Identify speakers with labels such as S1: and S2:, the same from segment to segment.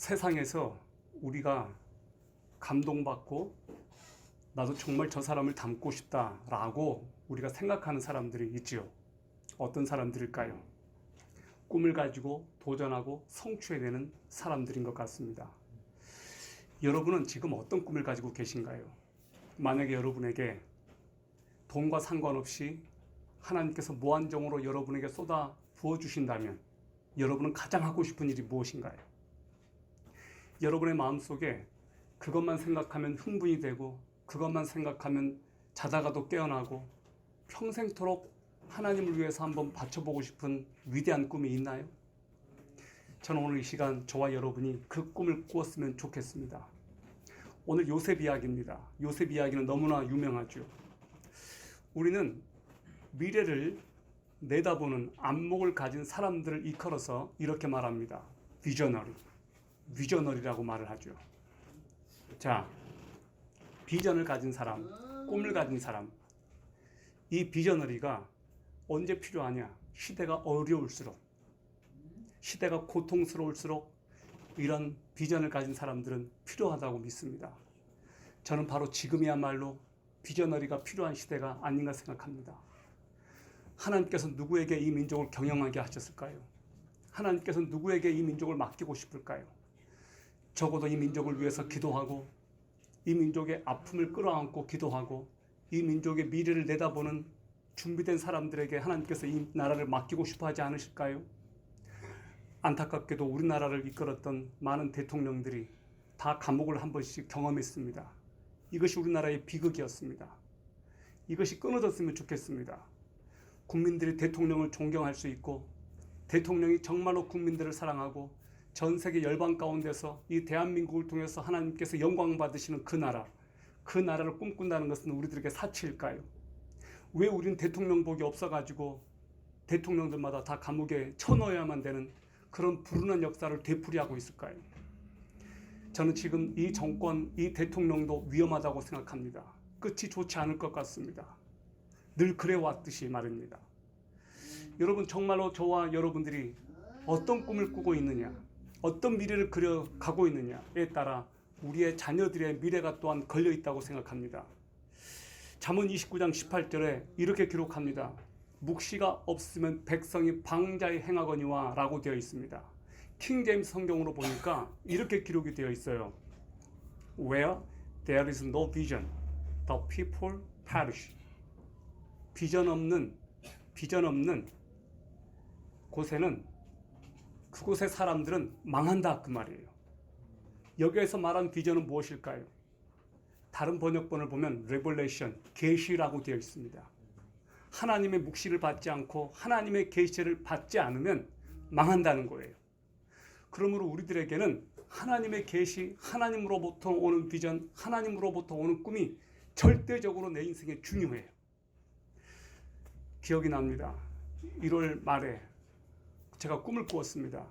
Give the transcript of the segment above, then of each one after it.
S1: 세상에서 우리가 감동받고 나도 정말 저 사람을 닮고 싶다라고 우리가 생각하는 사람들이 있지요. 어떤 사람들일까요? 꿈을 가지고 도전하고 성취해내는 사람들인 것 같습니다. 여러분은 지금 어떤 꿈을 가지고 계신가요? 만약에 여러분에게 돈과 상관없이 하나님께서 무한정으로 여러분에게 쏟아 부어주신다면 여러분은 가장 하고 싶은 일이 무엇인가요? 여러분의 마음속에 그것만 생각하면 흥분이 되고 그것만 생각하면 자다가도 깨어나고 평생토록 하나님을 위해서 한번 바쳐보고 싶은 위대한 꿈이 있나요? 저는 오늘 이 시간 저와 여러분이 그 꿈을 꾸었으면 좋겠습니다. 오늘 요셉 이야기입니다. 요셉 이야기는 너무나 유명하죠. 우리는 미래를 내다보는 안목을 가진 사람들을 일컬어서 이렇게 말합니다. 비저너리라고 말을 하죠. 자, 비전을 가진 사람, 꿈을 가진 사람, 이 비저너리가 언제 필요하냐? 시대가 어려울수록, 시대가 고통스러울수록 이런 비전을 가진 사람들은 필요하다고 믿습니다. 저는 바로 지금이야말로 비저너리가 필요한 시대가 아닌가 생각합니다. 하나님께서 누구에게 이 민족을 경영하게 하셨을까요? 하나님께서 누구에게 이 민족을 맡기고 싶을까요? 적어도 이 민족을 위해서 기도하고 이 민족의 아픔을 끌어안고 기도하고 이 민족의 미래를 내다보는 준비된 사람들에게 하나님께서 이 나라를 맡기고 싶어 하지 않으실까요? 안타깝게도 우리나라를 이끌었던 많은 대통령들이 다 감옥을 한 번씩 경험했습니다. 이것이 우리나라의 비극이었습니다. 이것이 끊어졌으면 좋겠습니다. 국민들이 대통령을 존경할 수 있고 대통령이 정말로 국민들을 사랑하고 전 세계 열방 가운데서 이 대한민국을 통해서 하나님께서 영광 받으시는 그 나라를 꿈꾼다는 것은 우리들에게 사치일까요? 왜 우리는 대통령복이 없어가지고 대통령들마다 다 감옥에 쳐넣어야만 되는 그런 불운한 역사를 되풀이하고 있을까요? 저는 지금 이 정권, 이 대통령도 위험하다고 생각합니다. 끝이 좋지 않을 것 같습니다. 늘 그래왔듯이 말입니다. 여러분, 정말로 저와 여러분들이 어떤 꿈을 꾸고 있느냐, 어떤 미래를 그려가고 있느냐에 따라 우리의 자녀들의 미래가 또한 걸려있다고 생각합니다. 잠언 29장 18절에 이렇게 기록합니다. 묵시가 없으면 백성이 방자히 행하거니와 라고 되어 있습니다. 킹제임스 성경으로 보니까 이렇게 기록이 되어 있어요. Where there is no vision, the people perish. 비전 없는 곳에는 그곳의 사람들은 망한다, 그 말이에요. 여기에서 말한 비전은 무엇일까요? 다른 번역본을 보면 Revelation, 계시라고 되어 있습니다. 하나님의 묵시를 받지 않고 하나님의 계시를 받지 않으면 망한다는 거예요. 그러므로 우리들에게는 하나님의 계시, 하나님으로부터 오는 비전, 하나님으로부터 오는 꿈이 절대적으로 내 인생에 중요해요. 기억이 납니다. 1월 말에 제가 꿈을 꾸었습니다.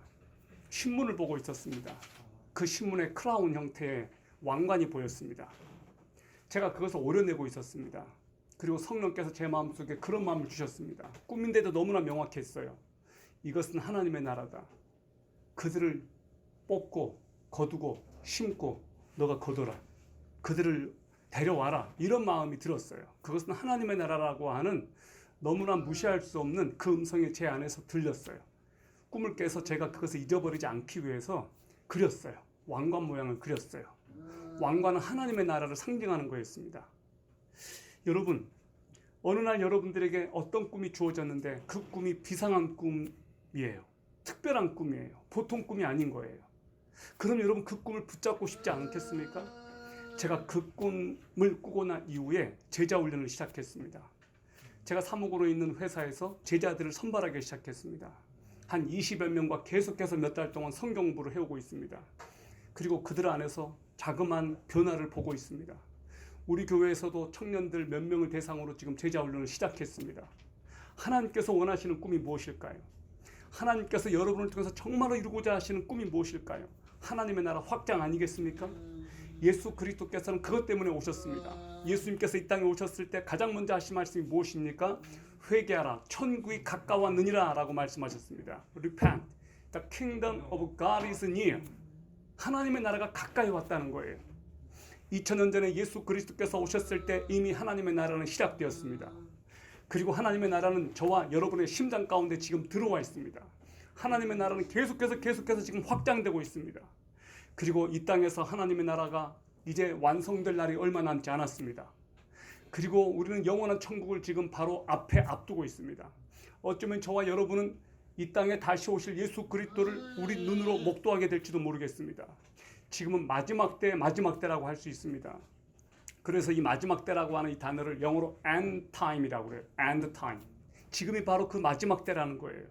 S1: 신문을 보고 있었습니다. 그 신문에 크라운 형태의 왕관이 보였습니다. 제가 그것을 오려내고 있었습니다. 그리고 성령께서 제 마음속에 그런 마음을 주셨습니다. 꿈인데도 너무나 명확했어요. 이것은 하나님의 나라다. 그들을 뽑고 거두고 심고 너가 거둬라. 그들을 데려와라. 이런 마음이 들었어요. 그것은 하나님의 나라라고 하는 너무나 무시할 수 없는 그 음성이 제 안에서 들렸어요. 꿈을 깨서 제가 그것을 잊어버리지 않기 위해서 그렸어요. 왕관 모양을 그렸어요. 왕관은 하나님의 나라를 상징하는 거였습니다. 여러분, 어느 날 여러분들에게 어떤 꿈이 주어졌는데 그 꿈이 비상한 꿈이에요. 특별한 꿈이에요. 보통 꿈이 아닌 거예요. 그럼 여러분 그 꿈을 붙잡고 싶지 않겠습니까? 제가 그 꿈을 꾸고 난 이후에 제자 훈련을 시작했습니다. 제가 사목으로 있는 회사에서 제자들을 선발하기 시작했습니다. 한 20여 명과 계속해서 몇 달 동안 성경 공부를 해오고 있습니다. 그리고 그들 안에서 자그마한 변화를 보고 있습니다. 우리 교회에서도 청년들 몇 명을 대상으로 지금 제자 훈련을 시작했습니다. 하나님께서 원하시는 꿈이 무엇일까요? 하나님께서 여러분을 통해서 정말로 이루고자 하시는 꿈이 무엇일까요? 하나님의 나라 확장 아니겠습니까? 예수 그리스도께서는 그것 때문에 오셨습니다. 예수님께서 이 땅에 오셨을 때 가장 먼저 하신 말씀이 무엇입니까? 회개하라, 천국이 가까웠느니라 라고 말씀하셨습니다. Repent, the kingdom of God is near. 하나님의 나라가 가까이 왔다는 거예요. 2000년 전에 예수 그리스도께서 오셨을 때 이미 하나님의 나라는 시작되었습니다. 그리고 하나님의 나라는 저와 여러분의 심장 가운데 지금 들어와 있습니다. 하나님의 나라는 계속해서 지금 확장되고 있습니다. 그리고 이 땅에서 하나님의 나라가 이제 완성될 날이 얼마 남지 않았습니다. 그리고 우리는 영원한 천국을 지금 바로 앞에 앞두고 있습니다. 어쩌면 저와 여러분은 이 땅에 다시 오실 예수 그리스도를 우리 눈으로 목도하게 될지도 모르겠습니다. 지금은 마지막 때라고 할 수 있습니다. 그래서 이 마지막 때라고 하는 이 단어를 영어로 end time이라고 그래요. end time. 지금이 바로 그 마지막 때라는 거예요.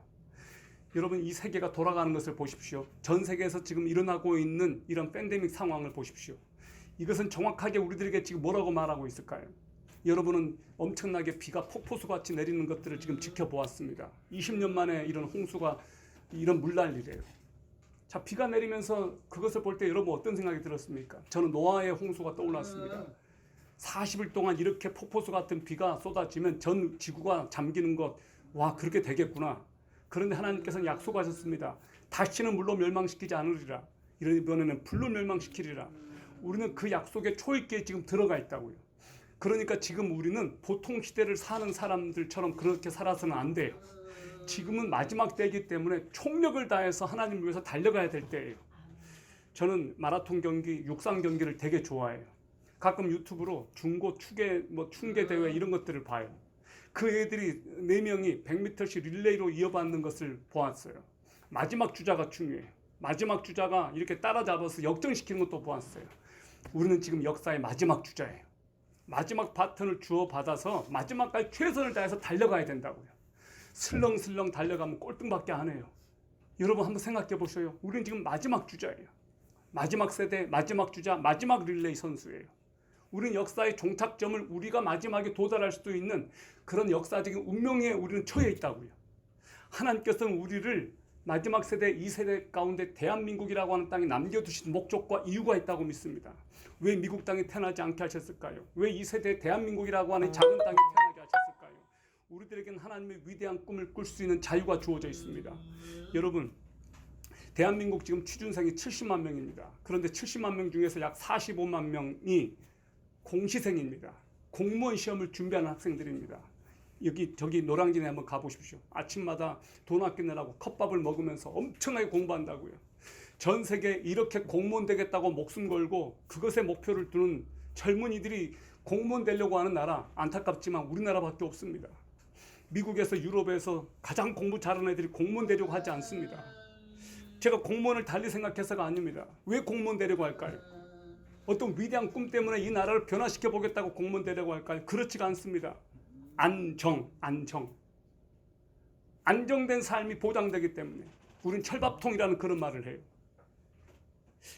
S1: 여러분, 이 세계가 돌아가는 것을 보십시오. 전 세계에서 지금 일어나고 있는 이런 팬데믹 상황을 보십시오. 이것은 정확하게 우리들에게 지금 뭐라고 말하고 있을까요? 여러분은 엄청나게 비가 폭포수같이 내리는 것들을 지금 지켜보았습니다. 20년 만에 이런 홍수가, 이런 물난리래요. 자, 비가 내리면서 그것을 볼 때 여러분 어떤 생각이 들었습니까? 저는 노아의 홍수가 떠올랐습니다. 40일 동안 이렇게 폭포수 같은 비가 쏟아지면 전 지구가 잠기는 것, 와, 그렇게 되겠구나. 그런데 하나님께서는 약속하셨습니다. 다시는 물로 멸망시키지 않으리라. 이번에는 불로 멸망시키리라. 우리는 그 약속의 초입기에 지금 들어가 있다고요. 그러니까 지금 우리는 보통 시대를 사는 사람들처럼 그렇게 살아서는 안 돼요. 지금은 마지막 때이기 때문에 총력을 다해서 하나님을 위해서 달려가야 될 때예요. 저는 마라톤 경기, 육상 경기를 되게 좋아해요. 가끔 유튜브로 중고 충계 대회 이런 것들을 봐요. 그 애들이 4명이 100m씩 릴레이로 이어받는 것을 보았어요. 마지막 주자가 중요해요. 마지막 주자가 이렇게 따라잡아서 역전시키는 것도 보았어요. 우리는 지금 역사의 마지막 주자예요. 마지막 바톤을 주어받아서 마지막까지 최선을 다해서 달려가야 된다고요. 슬렁슬렁 달려가면 꼴등밖에 안 해요. 여러분 한번 생각해 보셔요. 우리는 지금 마지막 주자예요. 마지막 세대, 마지막 주자, 마지막 릴레이 선수예요. 우리는 역사의 종착점을 우리가 마지막에 도달할 수도 있는 그런 역사적인 운명에 우리는 처해 있다고요. 하나님께서는 우리를 마지막 세대, 2세대 가운데 대한민국이라고 하는 땅에 남겨두신 목적과 이유가 있다고 믿습니다. 왜 미국 땅에 태어나지 않게 하셨을까요? 왜 2세대 대한민국이라고 하는 작은 땅에 태어나게 하셨을까요? 우리들에게는 하나님의 위대한 꿈을 꿀 수 있는 자유가 주어져 있습니다. 여러분, 대한민국 지금 취준생이 70만 명입니다. 그런데 70만 명 중에서 약 45만 명이 공시생입니다. 공무원 시험을 준비하는 학생들입니다. 저기 노량진에 한번 가보십시오. 아침마다 돈 아끼느라고 컵밥을 먹으면서 엄청나게 공부한다고요. 전 세계에 이렇게 공무원 되겠다고 목숨 걸고 그것에 목표를 두는 젊은이들이 공무원 되려고 하는 나라, 안타깝지만 우리나라밖에 없습니다. 미국에서 유럽에서 가장 공부 잘하는 애들이 공무원 되려고 하지 않습니다. 제가 공무원을 달리 생각해서가 아닙니다. 왜 공무원 되려고 할까요? 어떤 위대한 꿈 때문에 이 나라를 변화시켜 보겠다고 공무원 되려고 할까요? 그렇지가 않습니다. 안정된 삶이 보장되기 때문에 우린 철밥통이라는 그런 말을 해요.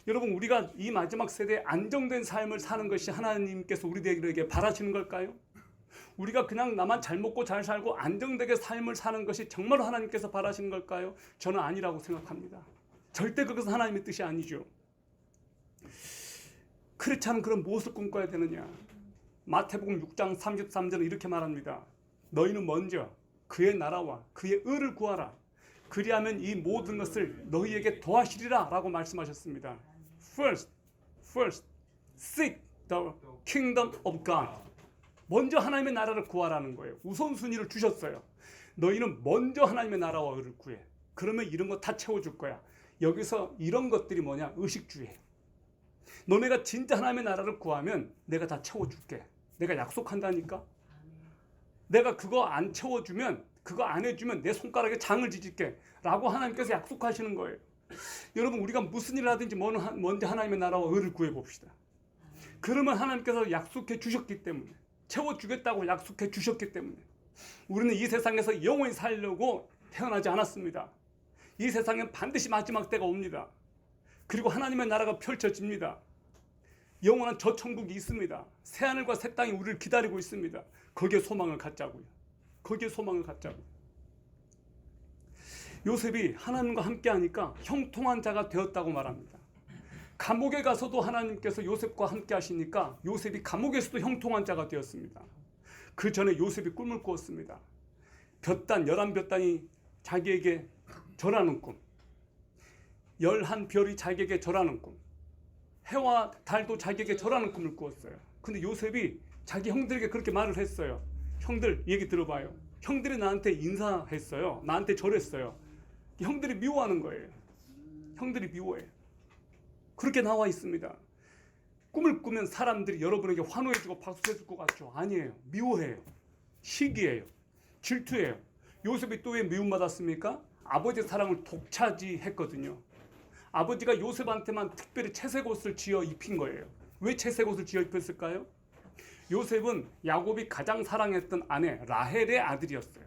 S1: 여러분, 우리가 이 마지막 세대에 안정된 삶을 사는 것이 하나님께서 우리들에게 바라시는 걸까요? 우리가 그냥 나만 잘 먹고 잘 살고 안정되게 삶을 사는 것이 정말 하나님께서 바라시는 걸까요? 저는 아니라고 생각합니다. 절대 그것은 하나님의 뜻이 아니죠. 그렇지 않은 그런 무엇을 꿈꿔야 되느냐? 마태복음 6장 33절은 이렇게 말합니다. 너희는 먼저 그의 나라와 그의 의를 구하라. 그리하면 이 모든 것을 너희에게 더하시리라 라고 말씀하셨습니다. First, seek the kingdom of God. 먼저 하나님의 나라를 구하라는 거예요. 우선순위를 주셨어요. 너희는 먼저 하나님의 나라와 의를 구해. 그러면 이런 거 다 채워줄 거야. 여기서 이런 것들이 뭐냐? 의식주의예요. 너네가 진짜 하나님의 나라를 구하면 내가 다 채워줄게. 내가 약속한다니까. 내가 그거 안 채워주면, 그거 안 해주면 내 손가락에 장을 지질게 라고 하나님께서 약속하시는 거예요. 여러분, 우리가 무슨 일을 하든지 먼저 하나님의 나라와 의를 구해봅시다. 그러면 하나님께서 약속해 주셨기 때문에, 채워주겠다고 약속해 주셨기 때문에 우리는 이 세상에서 영원히 살려고 태어나지 않았습니다. 이 세상엔 반드시 마지막 때가 옵니다. 그리고 하나님의 나라가 펼쳐집니다. 영원한 저 천국이 있습니다. 새하늘과 새 땅이 우리를 기다리고 있습니다. 거기에 소망을 갖자고요. 거기에 소망을 갖자고요. 요셉이 하나님과 함께 하니까 형통한 자가 되었다고 말합니다. 감옥에 가서도 하나님께서 요셉과 함께 하시니까 요셉이 감옥에서도 형통한 자가 되었습니다. 그 전에 요셉이 꿈을 꾸었습니다. 11볕단이 자기에게 절하는 꿈. 열한 별이 자기에게 절하는 꿈, 해와 달도 자기에게 절하는 꿈을 꾸었어요. 근데 요셉이 자기 형들에게 그렇게 말을 했어요. 형들 얘기 들어봐요. 형들이 나한테 인사했어요. 나한테 절했어요. 형들이 미워하는 거예요. 형들이 미워해. 그렇게 나와 있습니다. 꿈을 꾸면 사람들이 여러분에게 환호해주고 박수해줄 것 같죠? 아니에요. 미워해요. 시기해요. 질투해요. 요셉이 또 왜 미움받았습니까? 아버지의 사랑을 독차지했거든요. 아버지가 요셉한테만 특별히 채색 옷을 지어 입힌 거예요. 왜 채색 옷을 지어 입혔을까요? 요셉은 야곱이 가장 사랑했던 아내 라헬의 아들이었어요.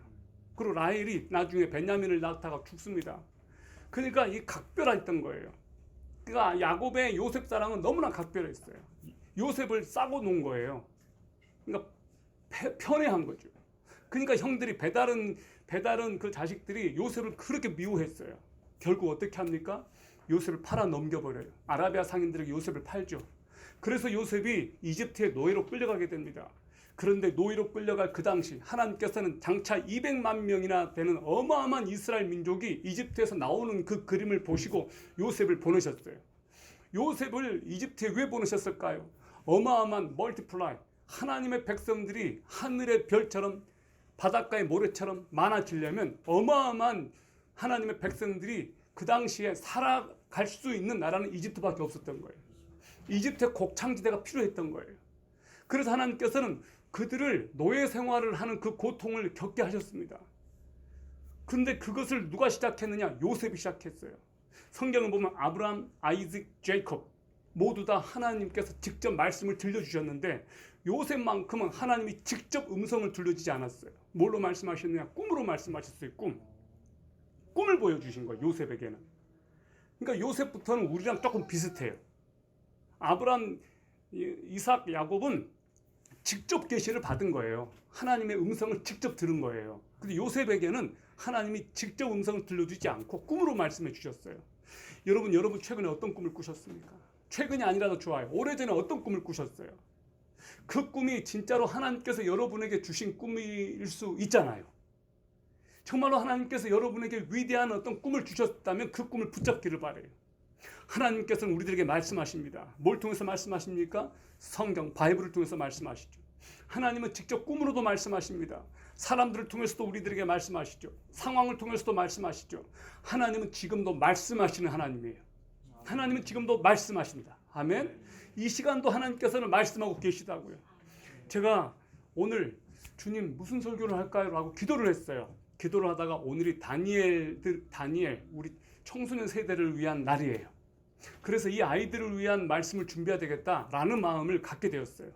S1: 그리고 라헬이 나중에 베냐민을 낳다가 죽습니다. 그러니까 이 각별했던 거예요. 그러니까 야곱의 요셉 사랑은 너무나 각별했어요. 요셉을 싸고 놓은 거예요. 그러니까 편애한 거죠. 그러니까 형들이 배다른 그 자식들이 요셉을 그렇게 미워했어요. 결국 어떻게 합니까? 요셉을 팔아 넘겨버려요. 아라비아 상인들에게 요셉을 팔죠. 그래서 요셉이 이집트의 노예로 끌려가게 됩니다. 그런데 노예로 끌려갈 그 당시 하나님께서는 장차 200만 명이나 되는 어마어마한 이스라엘 민족이 이집트에서 나오는 그 그림을 보시고 요셉을 보내셨어요. 요셉을 이집트에 왜 보내셨을까요? 어마어마한 멀티플라이, 하나님의 백성들이 하늘의 별처럼 바닷가의 모래처럼 많아지려면 어마어마한 하나님의 백성들이 그 당시에 살아갈 수 있는 나라는 이집트밖에 없었던 거예요. 이집트의 곡창지대가 필요했던 거예요. 그래서 하나님께서는 그들을 노예 생활을 하는 그 고통을 겪게 하셨습니다. 그런데 그것을 누가 시작했느냐? 요셉이 시작했어요. 성경을 보면 아브라함, 아이작, 제이콥 모두 다 하나님께서 직접 말씀을 들려주셨는데 요셉만큼은 하나님이 직접 음성을 들려주지 않았어요. 뭘로 말씀하셨느냐? 꿈으로 말씀하셨어요. 꿈을 보여주신 거예요. 요셉에게는. 그러니까 요셉부터는 우리랑 조금 비슷해요. 아브라함, 이삭, 야곱은 직접 계시를 받은 거예요. 하나님의 음성을 직접 들은 거예요. 근데 요셉에게는 하나님이 직접 음성을 들려주지 않고 꿈으로 말씀해 주셨어요. 여러분 최근에 어떤 꿈을 꾸셨습니까? 최근이 아니라도 좋아요. 오래전에 어떤 꿈을 꾸셨어요? 그 꿈이 진짜로 하나님께서 여러분에게 주신 꿈일 수 있잖아요. 정말로 하나님께서 여러분에게 위대한 어떤 꿈을 주셨다면 그 꿈을 붙잡기를 바라요. 하나님께서는 우리들에게 말씀하십니다. 뭘 통해서 말씀하십니까? 성경, 바이블을 통해서 말씀하시죠. 하나님은 직접 꿈으로도 말씀하십니다. 사람들을 통해서도 우리들에게 말씀하시죠. 상황을 통해서도 말씀하시죠. 하나님은 지금도 말씀하시는 하나님이에요. 하나님은 지금도 말씀하십니다. 아멘. 이 시간도 하나님께서는 말씀하고 계시다고요. 제가 오늘 주님 무슨 설교를 할까요? 라고 기도를 했어요. 기도를 하다가 오늘이 다니엘 우리 청소년 세대를 위한 날이에요. 그래서 이 아이들을 위한 말씀을 준비해야 되겠다라는 마음을 갖게 되었어요.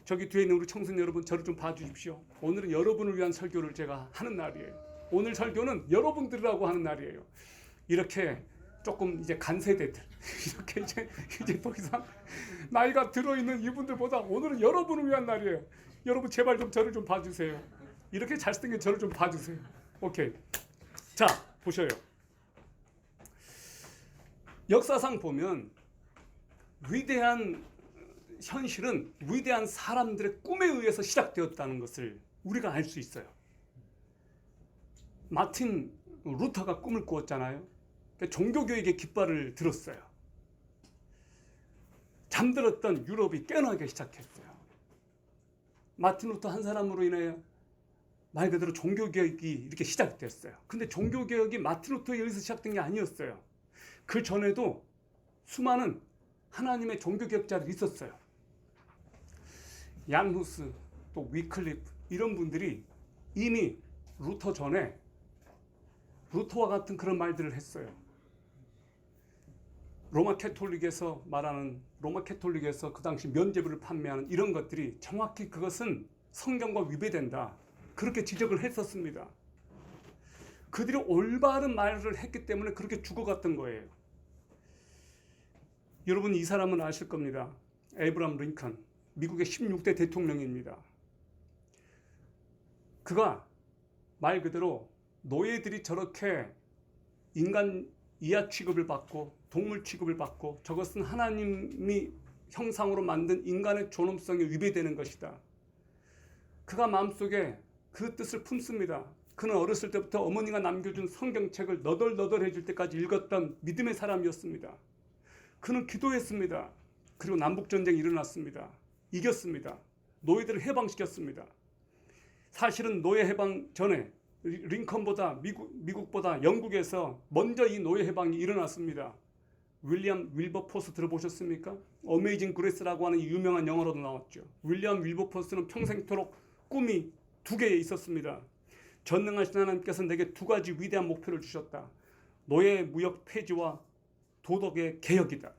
S1: 저기 뒤에 있는 우리 청소년 여러분, 저를 좀 봐주십시오. 오늘은 여러분을 위한 설교를 제가 하는 날이에요. 오늘 설교는 여러분들이라고 하는 날이에요. 이렇게 조금 이제 간세대들, 이렇게 이제 더 이상 나이가 들어있는 이분들보다 오늘은 여러분을 위한 날이에요. 여러분 제발 좀 저를 좀 봐주세요. 이렇게 잘생긴 저를 좀 봐주세요. 오케이. 자, 보셔요. 역사상 보면 위대한 현실은 위대한 사람들의 꿈에 의해서 시작되었다는 것을 우리가 알 수 있어요. 마틴 루터가 꿈을 꾸었잖아요. 종교교육의 깃발을 들었어요. 잠들었던 유럽이 깨어나기 시작했어요. 마틴 루터 한 사람으로 인해 말 그대로 종교개혁이 이렇게 시작됐어요. 근데 종교개혁이 마틴 루터에 의해서 시작된 게 아니었어요. 그 전에도 수많은 하나님의 종교개혁자들이 있었어요. 얀 후스, 또 위클리프 이런 분들이 이미 루터 전에 루터와 같은 그런 말들을 했어요. 로마 캐톨릭에서 그 당시 면죄부를 판매하는 이런 것들이 정확히 그것은 성경과 위배된다. 그렇게 지적을 했었습니다. 그들이 올바른 말을 했기 때문에 그렇게 죽어갔던 거예요. 여러분 이 사람은 아실 겁니다. 에이브라함 링컨, 미국의 16대 대통령입니다. 그가 말 그대로 노예들이 저렇게 인간 이하 취급을 받고 동물 취급을 받고 저것은 하나님이 형상으로 만든 인간의 존엄성에 위배되는 것이다. 그가 마음속에 그 뜻을 품습니다. 그는 어렸을 때부터 어머니가 남겨준 성경책을 너덜너덜해질 때까지 읽었던 믿음의 사람이었습니다. 그는 기도했습니다. 그리고 남북전쟁이 일어났습니다. 이겼습니다. 노예들을 해방시켰습니다. 사실은 노예 해방 전에 링컨보다 미국보다 영국에서 먼저 이 노예 해방이 일어났습니다. 윌리엄 윌버포스 들어보셨습니까? 어메이징 그레이스라고 하는 유명한 영화로도 나왔죠. 윌리엄 윌버포스는 평생토록 꿈이 두 개에 있었습니다. 전능하신 하나님께서 내게 두 가지 위대한 목표를 주셨다. 노예 무역 폐지와 도덕의 개혁이다.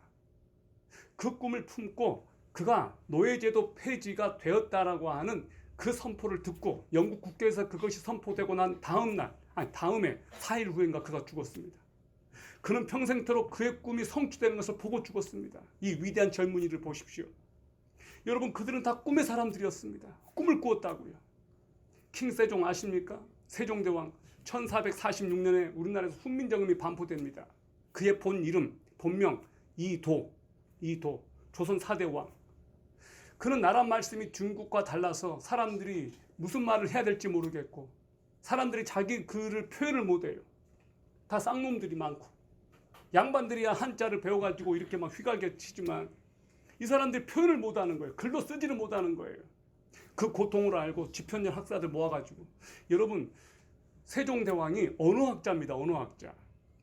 S1: 그 꿈을 품고 그가 노예제도 폐지가 되었다라고 하는 그 선포를 듣고 영국 국회에서 그것이 선포되고 난 다음에 4일 후인가 그가 죽었습니다. 그는 평생토록 그의 꿈이 성취되는 것을 보고 죽었습니다. 이 위대한 젊은이를 보십시오. 여러분, 그들은 다 꿈의 사람들이었습니다. 꿈을 꾸었다고요. 킹세종 아십니까? 세종대왕 1446년에 우리나라에서 훈민정음이 반포됩니다. 그의 본명 이도 조선 4대 왕. 그는 나라 말씀이 중국과 달라서 사람들이 무슨 말을 해야 될지 모르겠고 사람들이 자기 글을 표현을 못해요. 다 쌍놈들이 많고 양반들이야 한자를 배워가지고 이렇게 막 휘갈겨 치지만 이 사람들이 표현을 못하는 거예요. 글로 쓰지를 못하는 거예요. 그 고통을 알고 지편전 학사들 모아가지고 여러분 세종대왕이 언어학자입니다. 언어학자.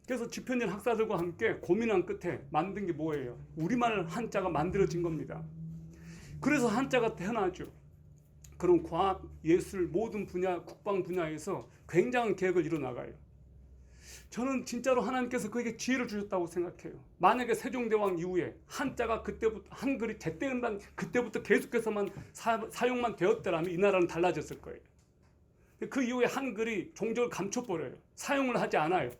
S1: 그래서 지편전 학사들과 함께 고민한 끝에 만든 게 뭐예요? 우리말 한자가 만들어진 겁니다. 그래서 한자가 태어나죠. 그런 과학, 예술, 모든 분야, 국방 분야에서 굉장한 계획을 이뤄나가요. 저는 진짜로 하나님께서 그에게 지혜를 주셨다고 생각해요. 만약에 세종대왕 이후에 한자가 그때부터 한글이 제때는 그때부터 계속해서만 사용만 되었더라면 이 나라는 달라졌을 거예요. 그 이후에 한글이 종적을 감춰버려요. 사용을 하지 않아요.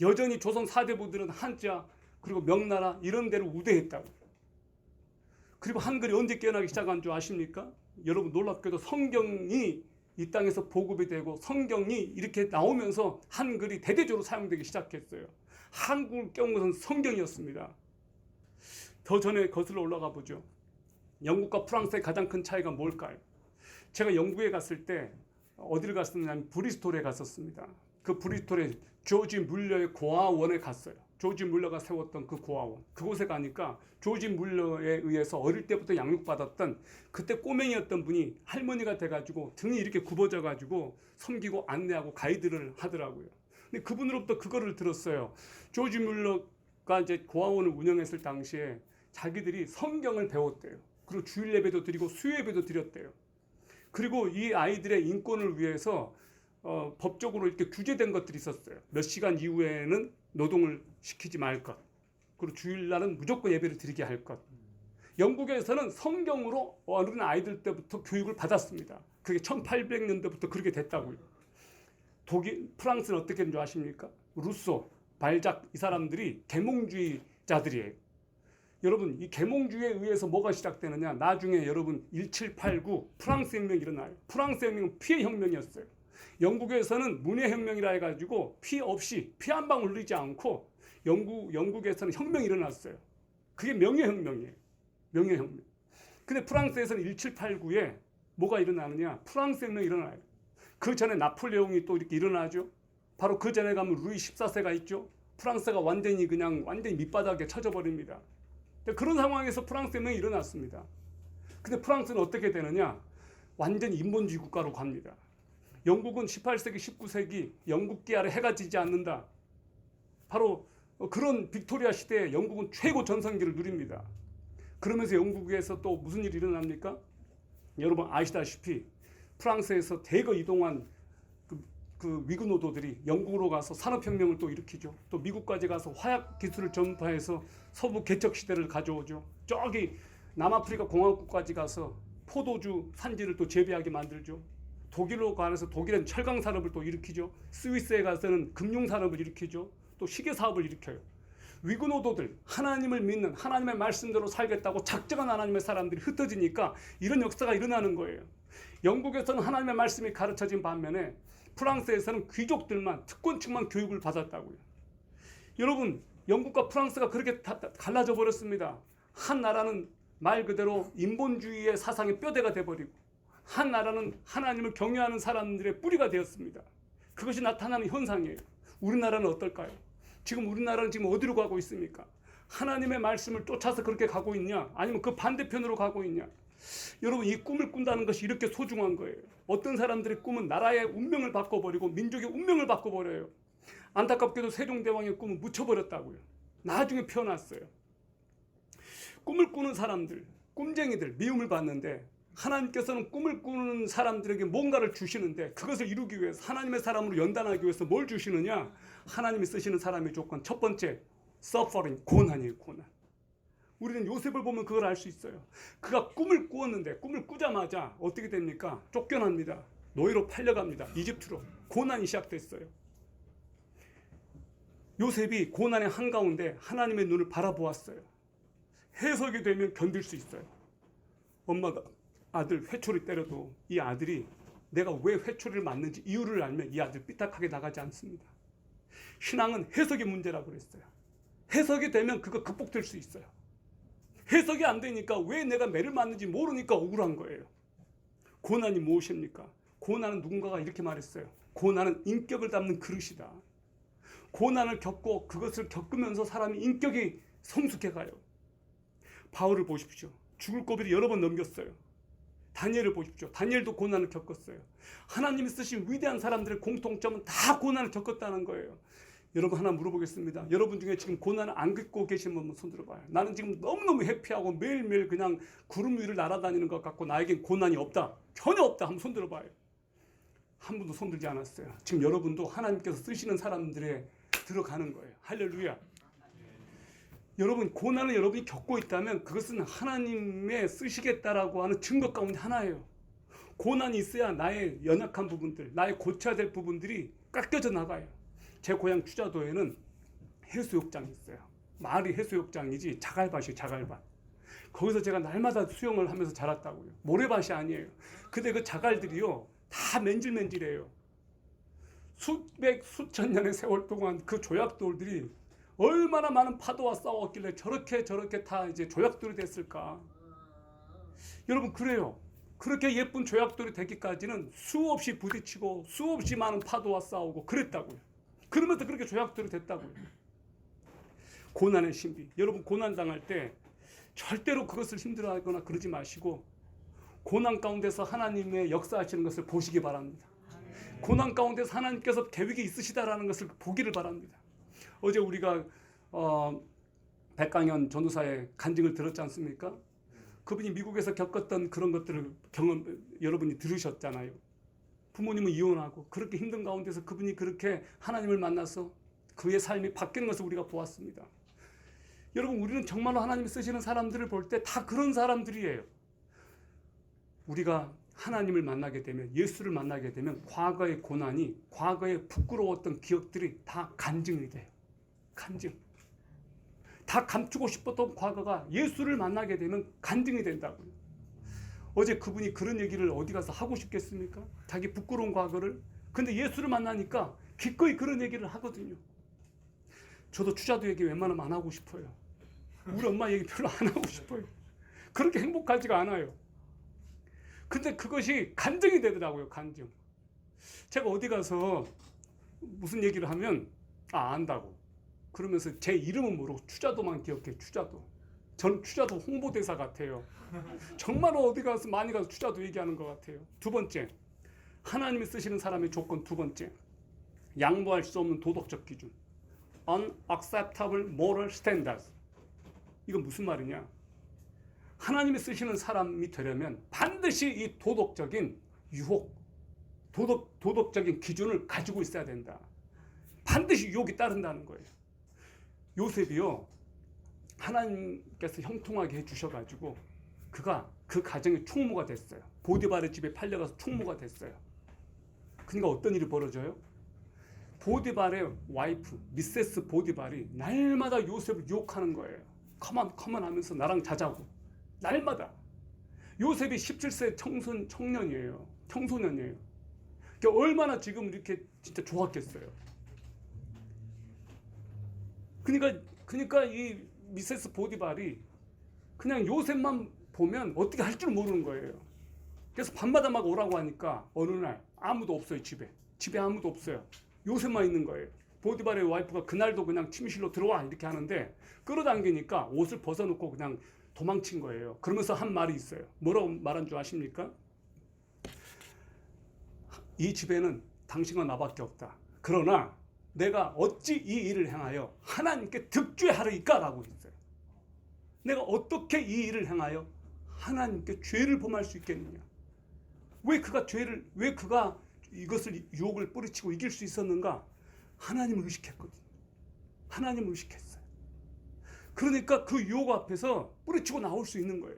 S1: 여전히 조선 4대 부들은 한자 그리고 명나라 이런 데를 우대했다고. 그리고 한글이 언제 깨어나기 시작한 줄 아십니까? 여러분 놀랍게도 성경이 이 땅에서 보급이 되고 성경이 이렇게 나오면서 한글이 대대적으로 사용되기 시작했어요. 한국을 깨운 것은 성경이었습니다. 더 전에 거슬러 올라가 보죠. 영국과 프랑스의 가장 큰 차이가 뭘까요? 제가 영국에 갔을 때 어디를 갔었냐면 브리스톨에 갔었습니다. 그 브리스톨에 조지 물러의 고아원에 갔어요. 조지 물러가 세웠던 그 고아원. 그곳에 가니까 조지 물러에 의해서 어릴 때부터 양육받았던 그때 꼬맹이였던 분이 할머니가 돼가지고 등이 이렇게 굽어져가지고 섬기고 안내하고 가이드를 하더라고요. 근데 그분으로부터 그거를 들었어요. 조지 물러가 이제 고아원을 운영했을 당시에 자기들이 성경을 배웠대요. 그리고 주일 예배도 드리고 수요 예배도 드렸대요. 그리고 이 아이들의 인권을 위해서 법적으로 이렇게 규제된 것들이 있었어요. 몇 시간 이후에는 노동을 시키지 말 것. 그리고 주일날은 무조건 예배를 드리게 할 것. 영국에서는 성경으로 어린 아이들 때부터 교육을 받았습니다. 그게 1800년대부터 그렇게 됐다고요. 프랑스는 어떻게 되는 줄 아십니까? 루소, 발작 이 사람들이 계몽주의자들이에요. 여러분 이 계몽주의에 의해서 뭐가 시작되느냐? 나중에 여러분 1789 프랑스 혁명이 일어나요. 프랑스 혁명은 피해 혁명이었어요. 영국에서는 문예혁명이라 해가지고 피 한 방울 흘리지 않고 영국에서는 혁명이 일어났어요. 그게 명예혁명이에요. 명예혁명. 근데 프랑스에서는 1789에 뭐가 일어나느냐? 프랑스 혁명이 일어나요. 그 전에 나폴레옹이 또 이렇게 일어나죠. 바로 그 전에 가면 루이 14세가 있죠. 프랑스가 완전히 밑바닥에 쳐져버립니다. 그런 상황에서 프랑스 혁명이 일어났습니다. 근데 프랑스는 어떻게 되느냐? 완전히 인본주의 국가로 갑니다. 영국은 18세기, 19세기 영국기 아래 해가 지지 않는다. 바로 그런 빅토리아 시대에 영국은 최고 전성기를 누립니다. 그러면서 영국에서 또 무슨 일이 일어납니까? 여러분 아시다시피 프랑스에서 대거 이동한 그 위그노도들이 영국으로 가서 산업혁명을 또 일으키죠. 또 미국까지 가서 화약 기술을 전파해서 서부 개척 시대를 가져오죠. 저기 남아프리카 공화국까지 가서 포도주 산지를 또 재배하게 만들죠. 독일로 가서 독일은 철강 산업을 또 일으키죠. 스위스에 가서는 금융 산업을 일으키죠. 또 시계 사업을 일으켜요. 위그노도들 하나님을 믿는 하나님의 말씀대로 살겠다고 작정한 하나님의 사람들이 흩어지니까 이런 역사가 일어나는 거예요. 영국에서는 하나님의 말씀이 가르쳐진 반면에 프랑스에서는 귀족들만 특권층만 교육을 받았다고요. 여러분 영국과 프랑스가 그렇게 갈라져 버렸습니다. 한 나라는 말 그대로 인본주의의 사상의 뼈대가 돼버리고 한 나라는 하나님을 경외하는 사람들의 뿌리가 되었습니다. 그것이 나타나는 현상이에요. 우리나라는 어떨까요? 지금 우리나라는 지금 어디로 가고 있습니까? 하나님의 말씀을 쫓아서 그렇게 가고 있냐? 아니면 그 반대편으로 가고 있냐? 여러분, 이 꿈을 꾼다는 것이 이렇게 소중한 거예요. 어떤 사람들의 꿈은 나라의 운명을 바꿔버리고 민족의 운명을 바꿔버려요. 안타깝게도 세종대왕의 꿈은 묻혀버렸다고요. 나중에 피어났어요. 꿈을 꾸는 사람들, 꿈쟁이들 미움을 받는데, 하나님께서는 꿈을 꾸는 사람들에게 뭔가를 주시는데, 그것을 이루기 위해서 하나님의 사람으로 연단하기 위해서 뭘 주시느냐? 하나님이 쓰시는 사람의 조건, 첫 번째 suffering, 고난이에요. 고난. 우리는 요셉을 보면 그걸 알 수 있어요. 그가 꿈을 꾸었는데 꿈을 꾸자마자 어떻게 됩니까? 쫓겨납니다. 노예로 팔려갑니다. 이집트로. 고난이 시작됐어요. 요셉이 고난의 한가운데 하나님의 눈을 바라보았어요. 해석이 되면 견딜 수 있어요. 엄마가 아들 회초리 때려도 이 아들이 내가 왜 회초리를 맞는지 이유를 알면 이 아들 삐딱하게 나가지 않습니다. 신앙은 해석의 문제라고 그랬어요. 해석이 되면 그거 극복될 수 있어요. 해석이 안 되니까 왜 내가 매를 맞는지 모르니까 억울한 거예요. 고난이 무엇입니까? 고난은 누군가가 이렇게 말했어요. 고난은 인격을 담는 그릇이다. 고난을 겪고 그것을 겪으면서 사람이 인격이 성숙해 가요. 바울을 보십시오. 죽을 고비를 여러 번 넘겼어요. 다니엘을 보십시오. 다니엘도 고난을 겪었어요. 하나님이 쓰신 위대한 사람들의 공통점은 다 고난을 겪었다는 거예요. 여러분, 하나 물어보겠습니다. 여러분 중에 지금 고난을 안 겪고 계신 분 손 들어봐요. 나는 지금 너무너무 해피하고 매일매일 그냥 구름 위를 날아다니는 것 같고 나에겐 고난이 없다. 전혀 없다. 한번 손 들어봐요. 한 분도 손 들지 않았어요. 지금 여러분도 하나님께서 쓰시는 사람들에 들어가는 거예요. 할렐루야. 여러분, 고난을 여러분이 겪고 있다면 그것은 하나님의 쓰시겠다라고 하는 증거 가운데 하나예요. 고난이 있어야 나의 연약한 부분들, 나의 고쳐야 될 부분들이 깎여져 나가요. 제 고향 추자도에는 해수욕장이 있어요. 마을이 해수욕장이지 자갈밭이에요. 자갈밭. 거기서 제가 날마다 수영을 하면서 자랐다고요. 모래밭이 아니에요. 근데 그 자갈들이요 다 맨질맨질해요. 수백 수천 년의 세월 동안 그 조약돌들이 얼마나 많은 파도와 싸웠길래 저렇게 다 이제 조약돌이 됐을까. 여러분, 그래요. 그렇게 예쁜 조약돌이 되기까지는 수없이 부딪히고 수없이 많은 파도와 싸우고 그랬다고요. 그러면서 그렇게 조약돌이 됐다고요. 고난의 신비. 여러분, 고난 당할 때 절대로 그것을 힘들어하거나 그러지 마시고 고난 가운데서 하나님의 역사하시는 것을 보시기 바랍니다. 고난 가운데서 하나님께서 계획이 있으시다라는 것을 보기를 바랍니다. 어제 우리가 백강현 전도사의 간증을 들었지 않습니까? 그분이 미국에서 겪었던 그런 것들을 여러분이 들으셨잖아요. 부모님은 이혼하고 그렇게 힘든 가운데서 그분이 그렇게 하나님을 만나서 그의 삶이 바뀌는 것을 우리가 보았습니다. 여러분, 우리는 정말로 하나님이 쓰시는 사람들을 볼 때 다 그런 사람들이에요. 우리가 하나님을 만나게 되면, 예수를 만나게 되면 과거의 고난이, 과거의 부끄러웠던 기억들이 다 간증이 돼요. 간증. 다 감추고 싶었던 과거가 예수를 만나게 되면 간증이 된다고요. 어제 그분이 그런 얘기를 어디 가서 하고 싶겠습니까? 자기 부끄러운 과거를. 근데 예수를 만나니까 기꺼이 그런 얘기를 하거든요. 저도 추자도 얘기 웬만하면 안 하고 싶어요. 우리 엄마 얘기 별로 안 하고 싶어요. 그렇게 행복하지가 않아요. 근데 그것이 간증이 되더라고요. 간증. 제가 어디 가서 무슨 얘기를 하면 안다고. 그러면서 제 이름은 모르고 추자도만 기억해. 추자도. 전 추자도 홍보대사 같아요. 정말로 어디 가서 많이 가서 추자도 얘기하는 것 같아요. 두 번째, 하나님이 쓰시는 사람의 조건 두 번째, 양보할 수 없는 도덕적 기준, unacceptable moral standards. 이건 무슨 말이냐? 하나님이 쓰시는 사람이 되려면 반드시 이 도덕적인 유혹, 도덕적인 기준을 가지고 있어야 된다. 반드시 유혹이 따른다는 거예요. 요셉이요, 하나님께서 형통하게 해주셔가지고 그가 그 가정의 총무가 됐어요. 보디발의 집에 팔려가서 총무가 됐어요. 그러니까 어떤 일이 벌어져요? 보디발의 와이프 미세스 보디발이 날마다 요셉을 유혹하는 거예요. 컴온 하면서 나랑 자자고. 날마다. 요셉이 17세 청소년이에요. 그러니까 얼마나 지금 이렇게 진짜 좋았겠어요. 그러니까 이 미세스 보디발이 그냥 요셉만 보면 어떻게 할 줄 모르는 거예요. 그래서 밤마다 막 오라고 하니까 어느 날 아무도 없어요, 집에. 집에 아무도 없어요. 요셉만 있는 거예요. 보디발의 와이프가 그날도 그냥 침실로 들어와 이렇게 하는데 끌어당기니까 옷을 벗어놓고 그냥 도망친 거예요. 그러면서 한 말이 있어요. 뭐라고 말한 줄 아십니까? 이 집에는 당신과 나밖에 없다. 그러나 내가 어찌 이 일을 행하여 하나님께 득죄하리까? 라고 했어요. 내가 어떻게 이 일을 행하여 하나님께 죄를 범할 수 있겠느냐? 왜 그가 이것을 유혹을 뿌리치고 이길 수 있었는가? 하나님을 의식했거든요. 하나님을 의식했어요. 그러니까 그 유혹 앞에서 뿌리치고 나올 수 있는 거예요.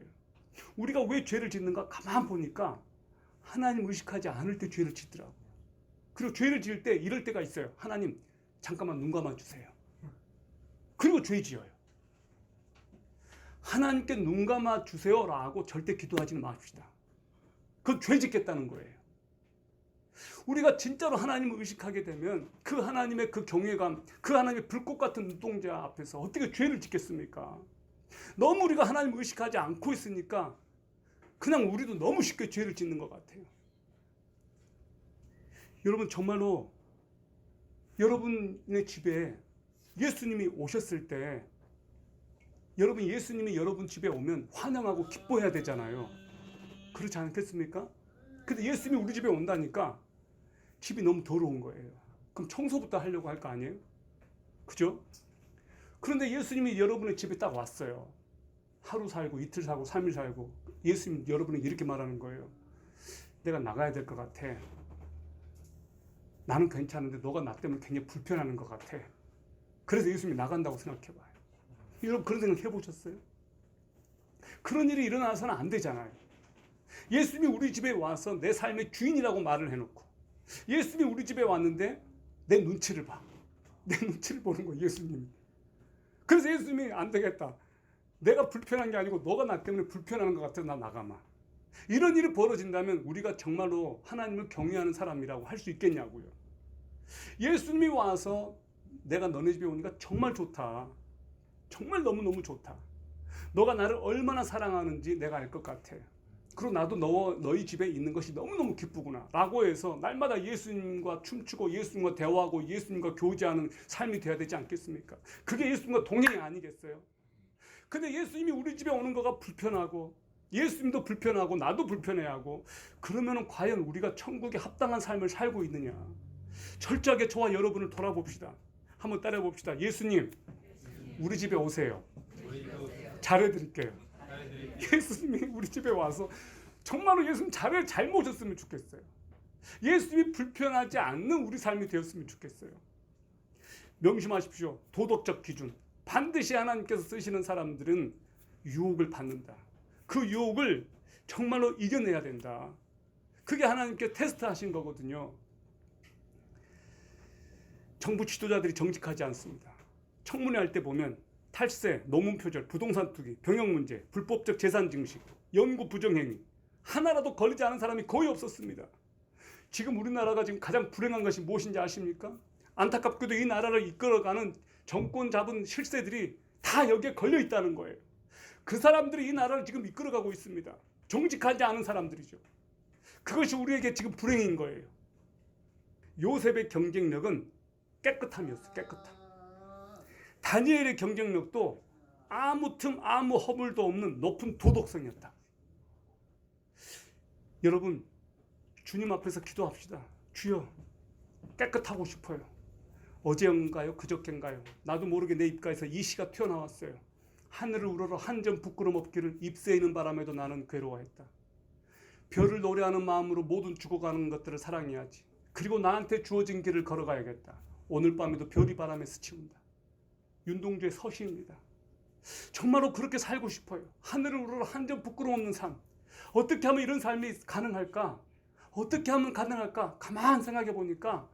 S1: 우리가 왜 죄를 짓는가? 가만 보니까 하나님 의식하지 않을 때 죄를 짓더라고요. 그리고 죄를 지을 때 이럴 때가 있어요. 하나님 잠깐만 눈 감아 주세요. 그리고 죄 지어요. 하나님께 눈 감아 주세요라고 절대 기도하지는 맙시다. 그건 죄 짓겠다는 거예요. 우리가 진짜로 하나님을 의식하게 되면 그 하나님의 그 경외감, 그 하나님의 불꽃 같은 눈동자 앞에서 어떻게 죄를 짓겠습니까? 너무 우리가 하나님을 의식하지 않고 있으니까 그냥 우리도 너무 쉽게 죄를 짓는 것 같아요. 여러분 정말로 여러분의 집에 예수님이 오셨을 때 예수님이 여러분 집에 오면 환영하고 기뻐해야 되잖아요. 그렇지 않겠습니까? 근데 예수님이 우리 집에 온다니까 집이 너무 더러운 거예요. 그럼 청소부터 하려고 할 거 아니에요? 그죠? 그런데 예수님이 여러분의 집에 딱 왔어요. 하루 살고 이틀 살고 3일 살고 예수님 여러분에게 이렇게 말하는 거예요. 내가 나가야 될 것 같아. 나는 괜찮은데 너가 나 때문에 굉장히 불편하는 것 같아. 그래서 예수님이 나간다고 생각해봐요. 여러분 그런 생각 해보셨어요? 그런 일이 일어나서는 안 되잖아요. 예수님이 우리 집에 와서 내 삶의 주인이라고 말을 해놓고 예수님이 우리 집에 왔는데 내 눈치를 봐. 내 눈치를 보는 거예요, 예수님이. 그래서 예수님이 안 되겠다. 내가 불편한 게 아니고 너가 나 때문에 불편한 것 같아서 나 나가마. 이런 일이 벌어진다면 우리가 정말로 하나님을 경외하는 사람이라고 할 수 있겠냐고요. 예수님이 와서 내가 너네 집에 오니까 정말 좋다. 정말 너무너무 좋다. 너가 나를 얼마나 사랑하는지 내가 알 것 같아. 그리고 나도 너희 집에 있는 것이 너무너무 기쁘구나 라고 해서 날마다 예수님과 춤추고 예수님과 대화하고 예수님과 교제하는 삶이 돼야 되지 않겠습니까? 그게 예수님과 동행이 아니겠어요? 근데 예수님이 우리 집에 오는 거가 불편하고 예수님도 불편하고 나도 불편해하고 그러면 과연 우리가 천국에 합당한 삶을 살고 있느냐? 철저하게 저와 여러분을 돌아봅시다. 한번 따라해봅시다. 예수님 우리 집에 오세요. 잘해드릴게요. 예수님이 우리 집에 와서 정말로 예수님 잘 모셨으면 좋겠어요. 예수님이 불편하지 않는 우리 삶이 되었으면 좋겠어요. 명심하십시오. 도덕적 기준. 반드시 하나님께서 쓰시는 사람들은 유혹을 받는다. 그 유혹을 정말로 이겨내야 된다. 그게 하나님께 테스트하신 거거든요. 정부 지도자들이 정직하지 않습니다. 청문회 할 때 보면 탈세, 노문표절, 부동산 투기, 병역 문제, 불법적 재산 증식, 연구 부정행위 하나라도 걸리지 않은 사람이 거의 없었습니다. 지금 우리나라가 지금 가장 불행한 것이 무엇인지 아십니까? 안타깝게도 이 나라를 이끌어가는 정권 잡은 실세들이 다 여기에 걸려 있다는 거예요. 그 사람들이 이 나라를 지금 이끌어가고 있습니다. 정직하지 않은 사람들이죠. 그것이 우리에게 지금 불행인 거예요. 요셉의 경쟁력은 깨끗함이었어요. 깨끗함. 다니엘의 경쟁력도 아무 틈 아무 허물도 없는 높은 도덕성이었다. 여러분 주님 앞에서 기도합시다. 주여 깨끗하고 싶어요. 어제인가요? 그저께인가요? 나도 모르게 내 입가에서 이 시가 튀어나왔어요. 하늘을 우러러 한 점 부끄럼 없기를 잎새이는 바람에도 나는 괴로워했다. 별을 노래하는 마음으로 모든 죽어가는 것들을 사랑해야지. 그리고 나한테 주어진 길을 걸어가야겠다. 오늘 밤에도 별이 바람에 스치운다. 윤동주의 서시입니다. 정말로 그렇게 살고 싶어요. 하늘을 우러러 한 점 부끄럼 없는 삶. 어떻게 하면 이런 삶이 가능할까? 어떻게 하면 가능할까? 가만 생각해 보니까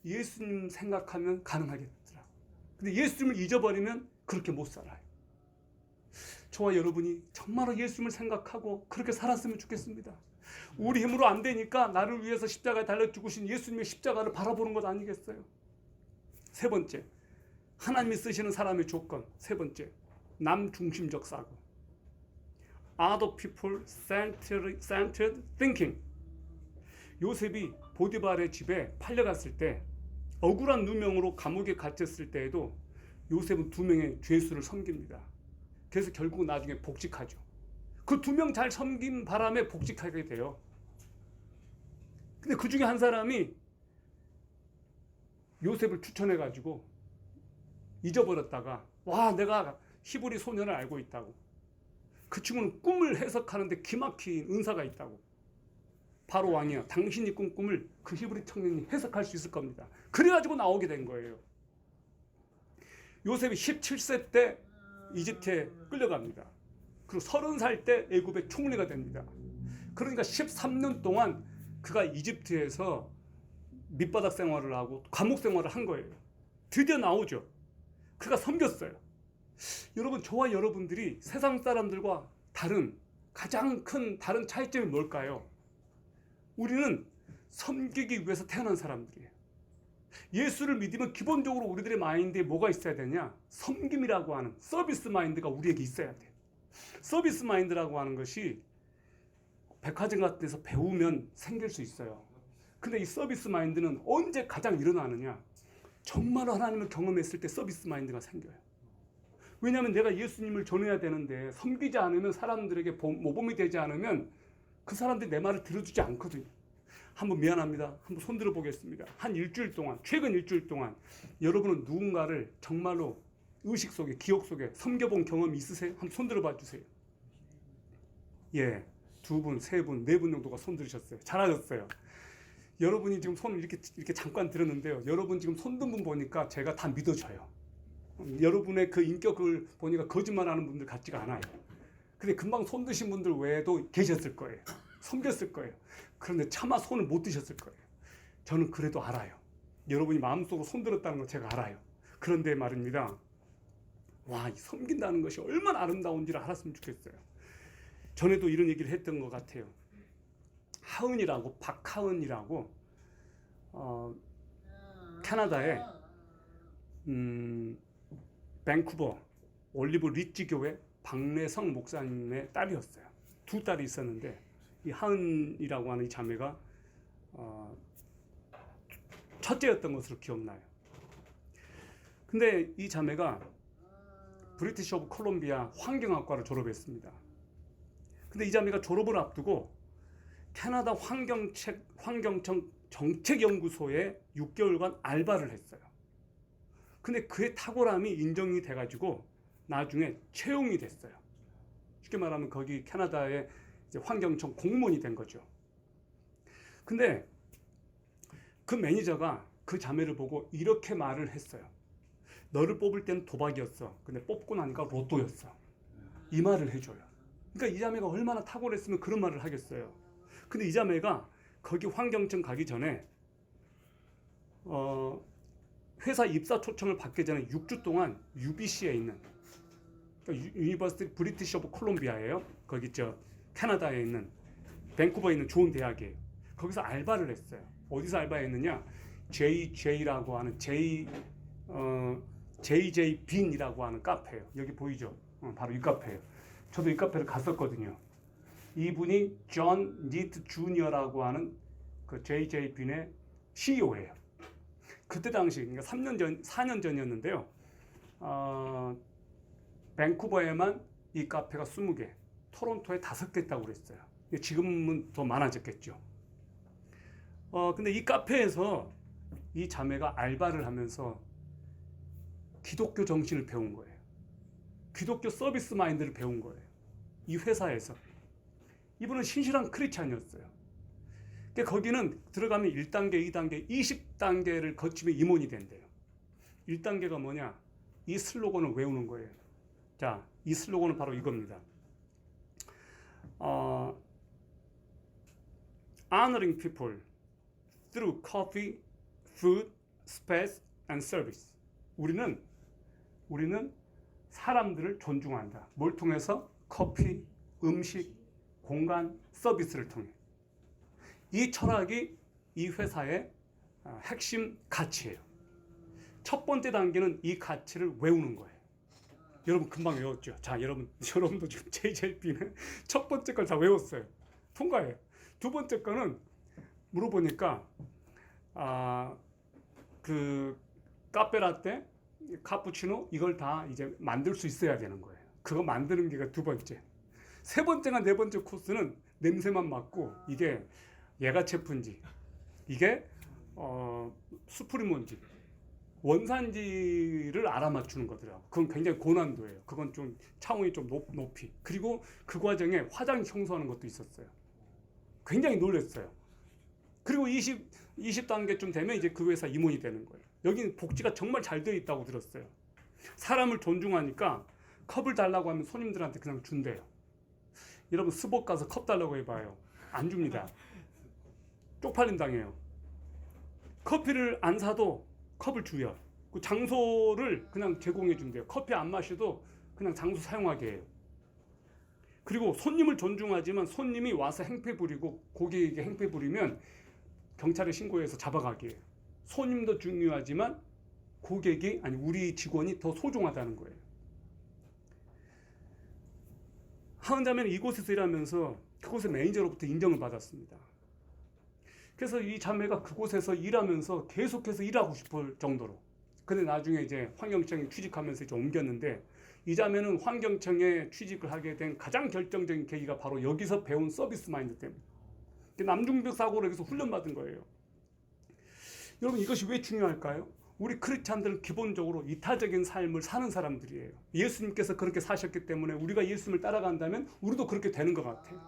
S1: 예수님 생각하면 가능하겠더라. 근데 예수님을 잊어버리면 그렇게 못 살아요. 저와 여러분이 정말로 예수님을 생각하고 그렇게 살았으면 좋겠습니다. 우리 힘으로 안 되니까 나를 위해서 십자가에 달려 죽으신 예수님의 십자가를 바라보는 것 아니겠어요? 세 번째, 하나님이 쓰시는 사람의 조건. 세 번째, 남중심적 사고. Other people centered thinking. 요셉이 보디발의 집에 팔려갔을 때 억울한 누명으로 감옥에 갇혔을 때에도 요셉은 두 명의 죄수를 섬깁니다. 그래서 결국 나중에 복직하죠. 그 두 명 잘 섬긴 바람에 복직하게 돼요. 근데 그 중에 한 사람이 요셉을 추천해가지고 잊어버렸다가 와 내가 히브리 소년을 알고 있다고. 그 친구는 꿈을 해석하는데 기막힌 은사가 있다고. 바로 왕이요. 당신이 꾼 꿈을 그 히브리 청년이 해석할 수 있을 겁니다. 그래가지고 나오게 된 거예요. 요셉이 17세 때 이집트에 끌려갑니다. 그리고 30살 때 애굽의 총리가 됩니다. 그러니까 13년 동안 그가 이집트에서 밑바닥 생활을 하고 감옥 생활을 한 거예요. 드디어 나오죠. 그가 섬겼어요. 여러분, 저와 여러분들이 세상 사람들과 다른 가장 큰 다른 차이점이 뭘까요? 우리는 섬기기 위해서 태어난 사람들이에요. 예수를 믿으면 기본적으로 우리들의 마인드에 뭐가 있어야 되냐? 섬김이라고 하는 서비스 마인드가 우리에게 있어야 돼요. 서비스 마인드라고 하는 것이 백화점 같은 데서 배우면 생길 수 있어요. 근데 이 서비스 마인드는 언제 가장 일어나느냐? 정말 하나님을 경험했을 때 서비스 마인드가 생겨요. 왜냐하면 내가 예수님을 전해야 되는데 섬기지 않으면 사람들에게 모범이 되지 않으면 그 사람들이 내 말을 들어주지 않거든요. 한번 미안합니다. 한번 손들어 보겠습니다. 한 일주일 동안, 최근 일주일 동안 여러분은 누군가를 정말로 의식 속에, 기억 속에 섬겨본 경험이 있으세요? 한번 손들어 봐 주세요. 예, 2분, 3분, 4분 정도가 손들으셨어요. 잘하셨어요. 여러분이 지금 손을 이렇게 잠깐 들었는데요. 여러분 지금 손든 분 보니까 제가 다 믿어져요. 여러분의 그 인격을 보니까 거짓말하는 분들 같지가 않아요. 근데 금방 손 드신 분들 외에도 계셨을 거예요. 섬겼을 거예요. 그런데 차마 손을 못 드셨을 거예요. 저는 그래도 알아요. 여러분이 마음속으로 손 들었다는 거 제가 알아요. 그런데 말입니다. 와, 이 섬긴다는 것이 얼마나 아름다운지를 알았으면 좋겠어요. 전에도 이런 얘기를 했던 것 같아요. 하은이라고, 박하은이라고 캐나다에 밴쿠버 올리브 리지 교회 박래성 목사님의 딸이었어요. 두 딸이 있었는데 이 하은이라고 하는 이 자매가 첫째였던 것으로 기억나요. 근데 이 자매가 브리티시 오브 콜롬비아 환경학과를 졸업했습니다. 근데 이 자매가 졸업을 앞두고 캐나다 환경청 정책연구소에 6개월간 알바를 했어요. 근데 그의 탁월함이 인정이 돼가지고 나중에 채용이 됐어요. 쉽게 말하면 거기 캐나다의 이제 환경청 공무원이 된 거죠. 근데 그 매니저가 그 자매를 보고 이렇게 말을 했어요. 너를 뽑을 때는 도박이었어. 근데 뽑고 나니까 로또였어. 이 말을 해줘요. 그러니까 이 자매가 얼마나 탁월했으면 그런 말을 하겠어요. 근데 이 자매가 거기 환경청 가기 전에 회사 입사 초청을 받기 전에 6주 동안 UBC에 있는 유니버시티 브리티시 오브 콜롬비아예요. 거기 캐나다에 있는 밴쿠버에 있는 좋은 대학이에요. 거기서 알바를 했어요. 어디서 알바했느냐? JJ라고 하는 JJ 빈이라고 하는 카페예요. 여기 보이죠? 바로 이 카페예요. 저도 이 카페를 갔었거든요. 이분이 존 니트 주니어라고 하는 그 JJ 빈의 CEO예요. 그때 당시 그러니까 4년 전이었는데요. 밴쿠버에만 이 카페가 20개, 토론토에 5개 있다고 그랬어요. 지금은 더 많아졌겠죠. 근데 이 카페에서 이 자매가 알바를 하면서 기독교 정신을 배운 거예요. 기독교 서비스 마인드를 배운 거예요. 이 회사에서. 이분은 신실한 크리스찬이었어요. 그러니까 거기는 들어가면 1단계, 2단계, 20단계를 거치면 임원이 된대요. 1단계가 뭐냐? 이 슬로건을 외우는 거예요. 자, 이 슬로건은 바로 이겁니다. Honoring people through coffee, food, space, and service. 우리는 사람들을 존중한다. 뭘 통해서? 커피, 음식, 공간, 서비스를 통해. 이 철학이 이 회사의 핵심 가치예요. 첫 번째 단계는 이 가치를 외우는 거예요. 여러분 금방 외웠죠? 자, 여러분도 지금 JJB는 첫 번째 걸 다 외웠어요. 통과해요. 두 번째 거는 물어보니까 그 카페라떼, 카푸치노 이걸 다 이제 만들 수 있어야 되는 거예요. 그거 만드는 게 두 번째. 세 번째가 네 번째 코스는 냄새만 맡고 이게 예가체프인지 이게 수프리몬지 원산지를 알아맞추는 거더라고요. 그건 굉장히 고난도예요. 그건 좀 차원이 좀 높이. 그리고 그 과정에 화장 청소하는 것도 있었어요. 굉장히 놀랐어요. 그리고 20단계쯤 되면 이제 그 회사 임원이 되는 거예요. 여기는 복지가 정말 잘 되어 있다고 들었어요. 사람을 존중하니까 컵을 달라고 하면 손님들한테 그냥 준대요. 여러분 스벅 가서 컵 달라고 해봐요. 안 줍니다. 쪽팔림 당해요. 커피를 안 사도 컵을 주요. 그 장소를 그냥 제공해 준대요. 커피 안 마셔도 그냥 장소 사용하게 해요. 그리고 손님을 존중하지만 손님이 와서 행패 부리고 고객에게 행패 부리면 경찰에 신고해서 잡아가게 해요. 손님도 중요하지만 고객이 아니 우리 직원이 더 소중하다는 거예요. 하은 자매는 이곳에서 일하면서 그곳의 매니저로부터 인정을 받았습니다. 그래서 이 자매가 그곳에서 일하면서 계속해서 일하고 싶을 정도로. 근데 나중에 이제 환경청에 취직하면서 이제 옮겼는데 이 자매는 환경청에 취직을 하게 된 가장 결정적인 계기가 바로 여기서 배운 서비스 마인드 때문에. 남중벽 사고로 여기서 훈련받은 거예요. 여러분 이것이 왜 중요할까요? 우리 크리스찬들은 기본적으로 이타적인 삶을 사는 사람들이에요. 예수님께서 그렇게 사셨기 때문에 우리가 예수님을 따라간다면 우리도 그렇게 되는 것 같아요.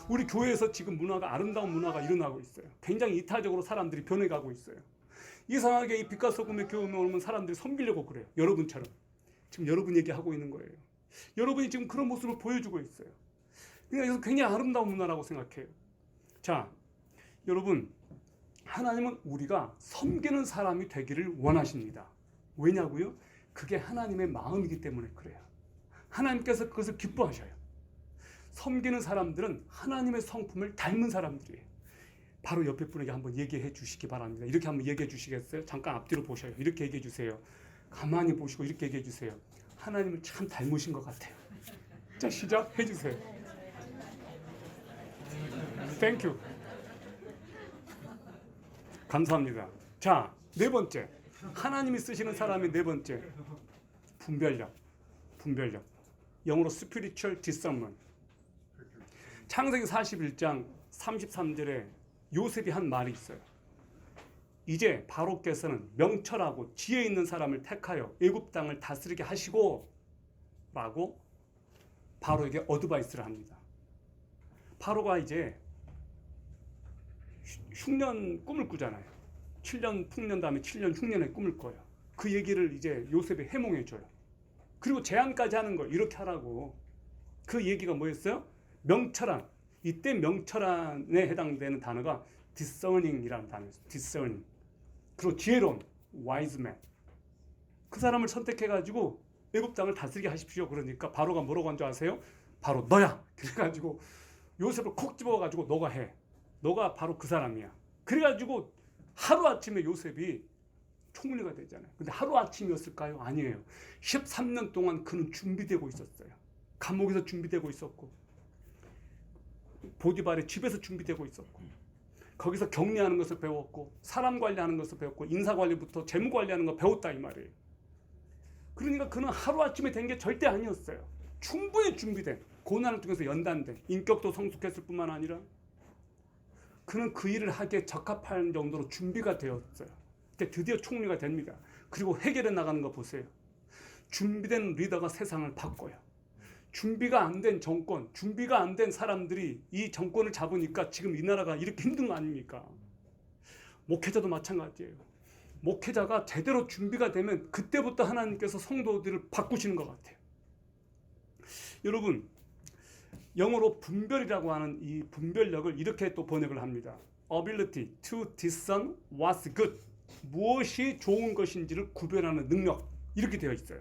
S1: 우리 교회에서 지금 문화가 아름다운 문화가 일어나고 있어요. 굉장히 이타적으로 사람들이 변해가고 있어요. 이상하게 이 빛과 소금의 교회에 오면 사람들이 섬기려고 그래요. 여러분처럼. 지금 여러분 얘기하고 있는 거예요. 여러분이 지금 그런 모습을 보여주고 있어요. 그러니까 이것은 굉장히 아름다운 문화라고 생각해요. 자, 여러분 하나님은 우리가 섬기는 사람이 되기를 원하십니다. 왜냐고요? 그게 하나님의 마음이기 때문에 그래요. 하나님께서 그것을 기뻐하셔요. 섬기는 사람들은 하나님의 성품을 닮은 사람들이에요. 바로 옆에 분에게 한번 얘기해 주시기 바랍니다. 이렇게 한번 얘기해 주시겠어요? 잠깐 앞뒤로 보셔요. 이렇게 얘기해 주세요. 가만히 보시고 이렇게 얘기해 주세요. 하나님을 참 닮으신 것 같아요. 자, 시작해 주세요. 땡큐. 감사합니다. 자, 네 번째. 하나님이 쓰시는 사람의 네 번째. 분별력. 영어로 spiritual discernment. 창세기 41장 33절에 요셉이 한 말이 있어요. 이제 바로께서는 명철하고 지혜 있는 사람을 택하여 애굽 땅을 다스리게 하시고 라고 바로에게 어드바이스를 합니다. 바로가 이제 흉년 꿈을 꾸잖아요. 7년 풍년 다음에 7년 흉년의 꿈을 꿔요. 그 얘기를 이제 요셉이 해몽해줘요. 그리고 제안까지 하는 거예요. 이렇게 하라고. 그 얘기가 뭐였어요? 명철한. 이때 명철한에 해당되는 단어가 discerning이라는 단어였어요. discerning. 그리고 지혜로운 wise man. 그 사람을 선택해가지고 애굽 땅을 다스리게 하십시오. 그러니까 바로가 뭐라고 한 줄 아세요? 바로 너야. 그래가지고 요셉을 콕 집어가지고 너가 해. 너가 바로 그 사람이야. 그래가지고 하루아침에 요셉이 총리가 되잖아요. 근데 하루아침이었을까요? 아니에요. 13년 동안 그는 준비되고 있었어요. 감옥에서 준비되고 있었고 보디발의 집에서 준비되고 있었고 거기서 격리하는 것을 배웠고 사람 관리하는 것을 배웠고 인사관리부터 재무관리하는 거 배웠다 이 말이에요. 그러니까 그는 하루아침에 된 게 절대 아니었어요. 충분히 준비된 고난을 통해서 연단된 인격도 성숙했을 뿐만 아니라 그는 그 일을 하기에 적합한 정도로 준비가 되었어요. 드디어 총리가 됩니다. 그리고 해결해 나가는 거 보세요. 준비된 리더가 세상을 바꿔요. 준비가 안 된 정권, 준비가 안 된 사람들이 이 정권을 잡으니까 지금 이 나라가 이렇게 힘든 거 아닙니까? 목회자도 마찬가지예요. 목회자가 제대로 준비가 되면 그때부터 하나님께서 성도들을 바꾸시는 것 같아요. 여러분, 영어로 분별이라고 하는 이 분별력을 이렇게 또 번역을 합니다. Ability to discern what's good. 무엇이 좋은 것인지를 구별하는 능력. 이렇게 되어 있어요.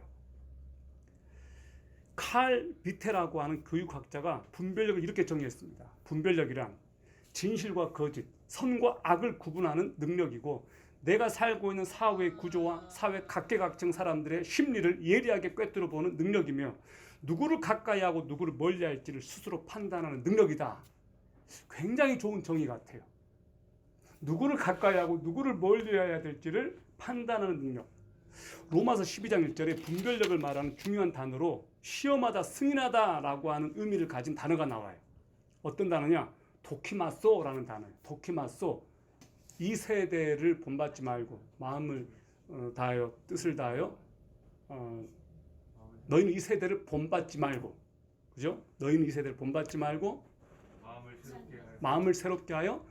S1: 칼 비테라고 하는 교육학자가 분별력을 이렇게 정의했습니다. 분별력이란 진실과 거짓, 선과 악을 구분하는 능력이고 내가 살고 있는 사회의 구조와 사회 각계각층 사람들의 심리를 예리하게 꿰뚫어 보는 능력이며 누구를 가까이 하고 누구를 멀리 할지를 스스로 판단하는 능력이다. 굉장히 좋은 정의 같아요. 누구를 가까이 하고 누구를 멀리 해야 될지를 판단하는 능력. 로마서 12장 1절에 분별력을 말하는 중요한 단어로 시험하다, 승인하다라고 하는 의미를 가진 단어가 나와요. 어떤 단어냐? 도키마소라는 단어예요. 도키마소. 이 세대를 본받지 말고 마음을 다하여 뜻을 다하여 너희는 이 세대를 본받지 말고, 그죠? 너희는 이 세대를 본받지 말고 마음을 새롭게 하여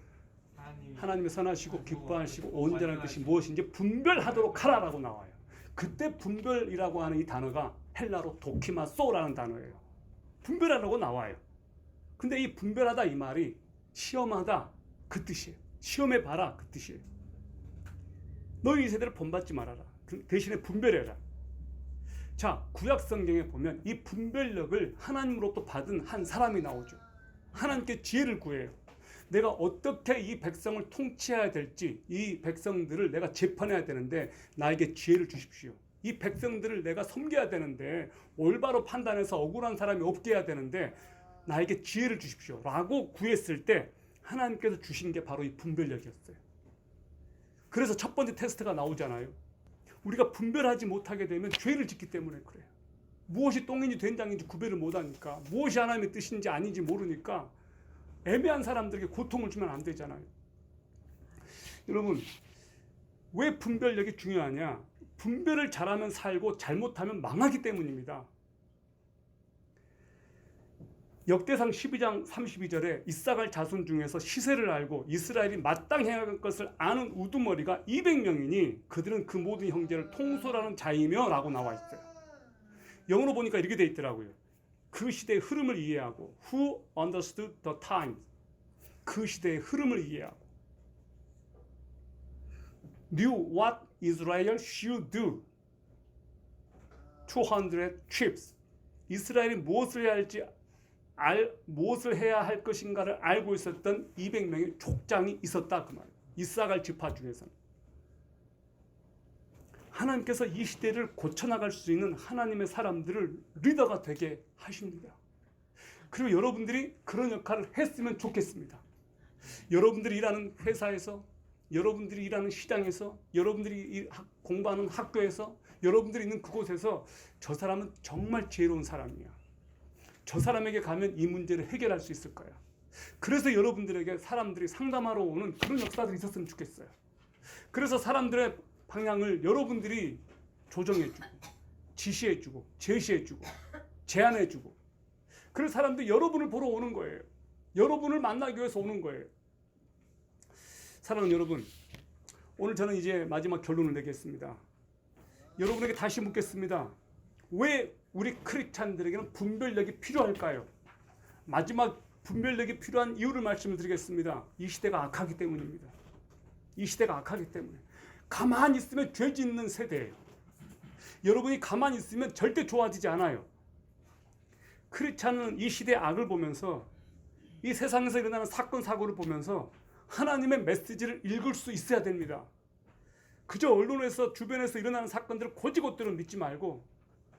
S1: 하나님의 선하시고 기뻐하시고 온전한 뜻이 무엇인지 분별하도록 하라라고 나와요. 그때 분별이라고 하는 이 단어가 헬라로 도키마소라는 단어예요. 분별하라고 나와요. 근데 이 분별하다 이 말이 시험하다 그 뜻이에요. 시험해봐라 그 뜻이에요. 너희 이 세대를 본받지 말아라. 그 대신에 분별해라. 자, 구약 성경에 보면 이 분별력을 하나님으로부터 받은 한 사람이 나오죠. 하나님께 지혜를 구해요. 내가 어떻게 이 백성을 통치해야 될지, 이 백성들을 내가 재판해야 되는데 나에게 지혜를 주십시오. 이 백성들을 내가 섬겨야 되는데 올바로 판단해서 억울한 사람이 없게 해야 되는데 나에게 지혜를 주십시오 라고 구했을 때 하나님께서 주신 게 바로 이 분별력이었어요. 그래서 첫 번째 테스트가 나오잖아요. 우리가 분별하지 못하게 되면 죄를 짓기 때문에 그래요. 무엇이 똥인지 된장인지 구별을 못하니까, 무엇이 하나님의 뜻인지 아닌지 모르니까 애매한 사람들에게 고통을 주면 안 되잖아요. 여러분, 왜 분별력이 중요하냐? 분별을 잘하면 살고 잘못하면 망하기 때문입니다. 역대상 12장 32절에 이사갈 자손 중에서 시세를 알고 이스라엘이 마땅히 해야 할 것을 아는 우두머리가 200명이니 그들은 그 모든 형제를 통솔하는 자이며 라고 나와 있어요. 영어로 보니까 이렇게 돼 있더라고요. 그 시대의 흐름을 이해하고 Who understood the times. 그 시대의 흐름을 이해하고 Knew what Israel should do. 200 trips. 이스라엘이 무엇을 해야 할 것인가를 알고 있었던 200명의 족장이 있었다 그 말이에요. 이사갈 지파 중에서는. 하나님께서 이 시대를 고쳐나갈 수 있는 하나님의 사람들을 리더가 되게 하십니다. 그리고 여러분들이 그런 역할을 했으면 좋겠습니다. 여러분들이 일하는 회사에서, 여러분들이 일하는 시장에서, 여러분들이 공부하는 학교에서, 여러분들이 있는 그곳에서 저 사람은 정말 지혜로운 사람이야. 저 사람에게 가면 이 문제를 해결할 수 있을 거야. 그래서 여러분들에게 사람들이 상담하러 오는 그런 역사들이 있었으면 좋겠어요. 그래서 사람들의 방향을 여러분들이 조정해주고 지시해주고 제시해주고 제안해주고, 그래서 사람들이 여러분을 보러 오는 거예요. 여러분을 만나기 위해서 오는 거예요. 사랑하는 여러분, 오늘 저는 이제 마지막 결론을 내겠습니다. 여러분에게 다시 묻겠습니다. 왜 우리 크리스찬들에게는 분별력이 필요할까요? 마지막 분별력이 필요한 이유를 말씀드리겠습니다. 이 시대가 악하기 때문입니다. 이 시대가 악하기 때문에. 가만히 있으면 죄 짓는 세대예요. 여러분이 가만히 있으면 절대 좋아지지 않아요. 크리스찬은 이 시대의 악을 보면서, 이 세상에서 일어나는 사건 사고를 보면서 하나님의 메시지를 읽을 수 있어야 됩니다. 그저 언론에서 주변에서 일어나는 사건들을 고지고대로 믿지 말고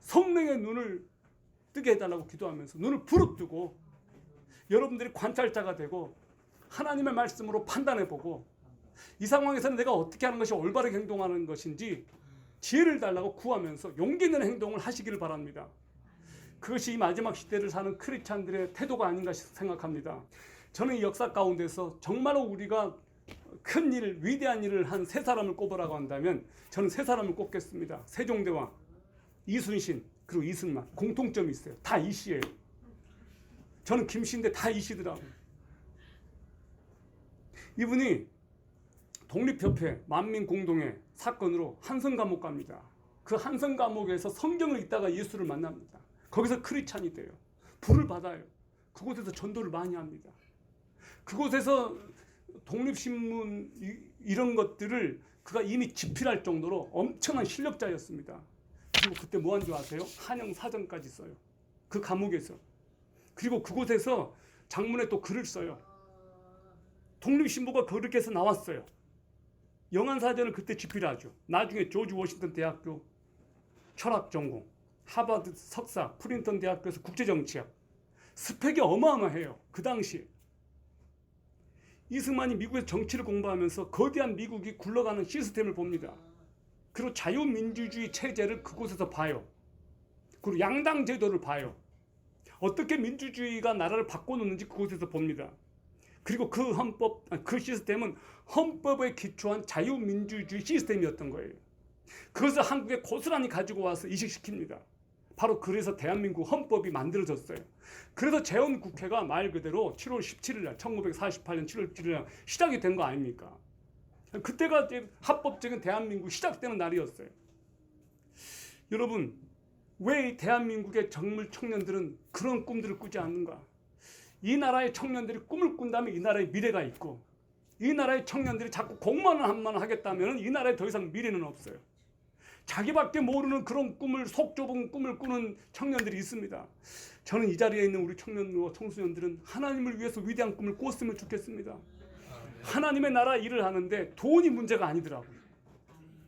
S1: 성령의 눈을 뜨게 해달라고 기도하면서 눈을 부릅뜨고 여러분들이 관찰자가 되고 하나님의 말씀으로 판단해보고 이 상황에서는 내가 어떻게 하는 것이 올바르게 행동하는 것인지 지혜를 달라고 구하면서 용기 있는 행동을 하시기를 바랍니다. 그것이 이 마지막 시대를 사는 크리스찬들의 태도가 아닌가 생각합니다. 저는 이 역사 가운데서 정말로 우리가 큰 일, 위대한 일을 한 세 사람을 꼽으라고 한다면 저는 세 사람을 꼽겠습니다. 세종대왕, 이순신, 그리고 이승만. 공통점이 있어요. 다 이씨예요. 저는 김씨인데 다 이씨더라고요. 이분이 독립협회 만민공동의 사건으로 한성 감옥 갑니다. 그 한성 감옥에서 성경을 읽다가 예수를 만납니다. 거기서 크리스찬이 돼요. 불을 받아요. 그곳에서 전도를 많이 합니다. 그곳에서 독립신문 이런 것들을 그가 이미 집필할 정도로 엄청난 실력자였습니다. 그리고 그때 뭐 한 줄 아세요? 한영 사전까지 써요. 그 감옥에서. 그리고 그곳에서 장문에 또 글을 써요. 독립신보가 그렇게 해서 나왔어요. 영안사전을 그때 집필하죠. 나중에 조지 워싱턴 대학교 철학 전공, 하버드 석사, 프린턴 대학교에서 국제정치학. 스펙이 어마어마해요. 그 당시에. 이승만이 미국에서 정치를 공부하면서 거대한 미국이 굴러가는 시스템을 봅니다. 그리고 자유민주주의 체제를 그곳에서 봐요. 그리고 양당 제도를 봐요. 어떻게 민주주의가 나라를 바꿔놓는지 그곳에서 봅니다. 그리고 그 시스템은 헌법에 기초한 자유민주주의 시스템이었던 거예요. 그것을 한국에 고스란히 가지고 와서 이식시킵니다. 바로 그래서 대한민국 헌법이 만들어졌어요. 그래서 재헌국회가 말 그대로 7월 17일 날 1948년 7월 17일 날 시작이 된 거 아닙니까? 그때가 합법적인 대한민국 시작되는 날이었어요. 여러분, 왜 대한민국의 젊은 청년들은 그런 꿈들을 꾸지 않는가? 이 나라의 청년들이 꿈을 꾼다면 이 나라의 미래가 있고, 이 나라의 청년들이 자꾸 공무원을 한번 하겠다면 이 나라에 더 이상 미래는 없어요. 자기밖에 모르는 그런 꿈을, 속 좁은 꿈을 꾸는 청년들이 있습니다. 저는 이 자리에 있는 우리 청년과 청소년들은 하나님을 위해서 위대한 꿈을 꿨으면 좋겠습니다. 하나님의 나라 일을 하는데 돈이 문제가 아니더라고요.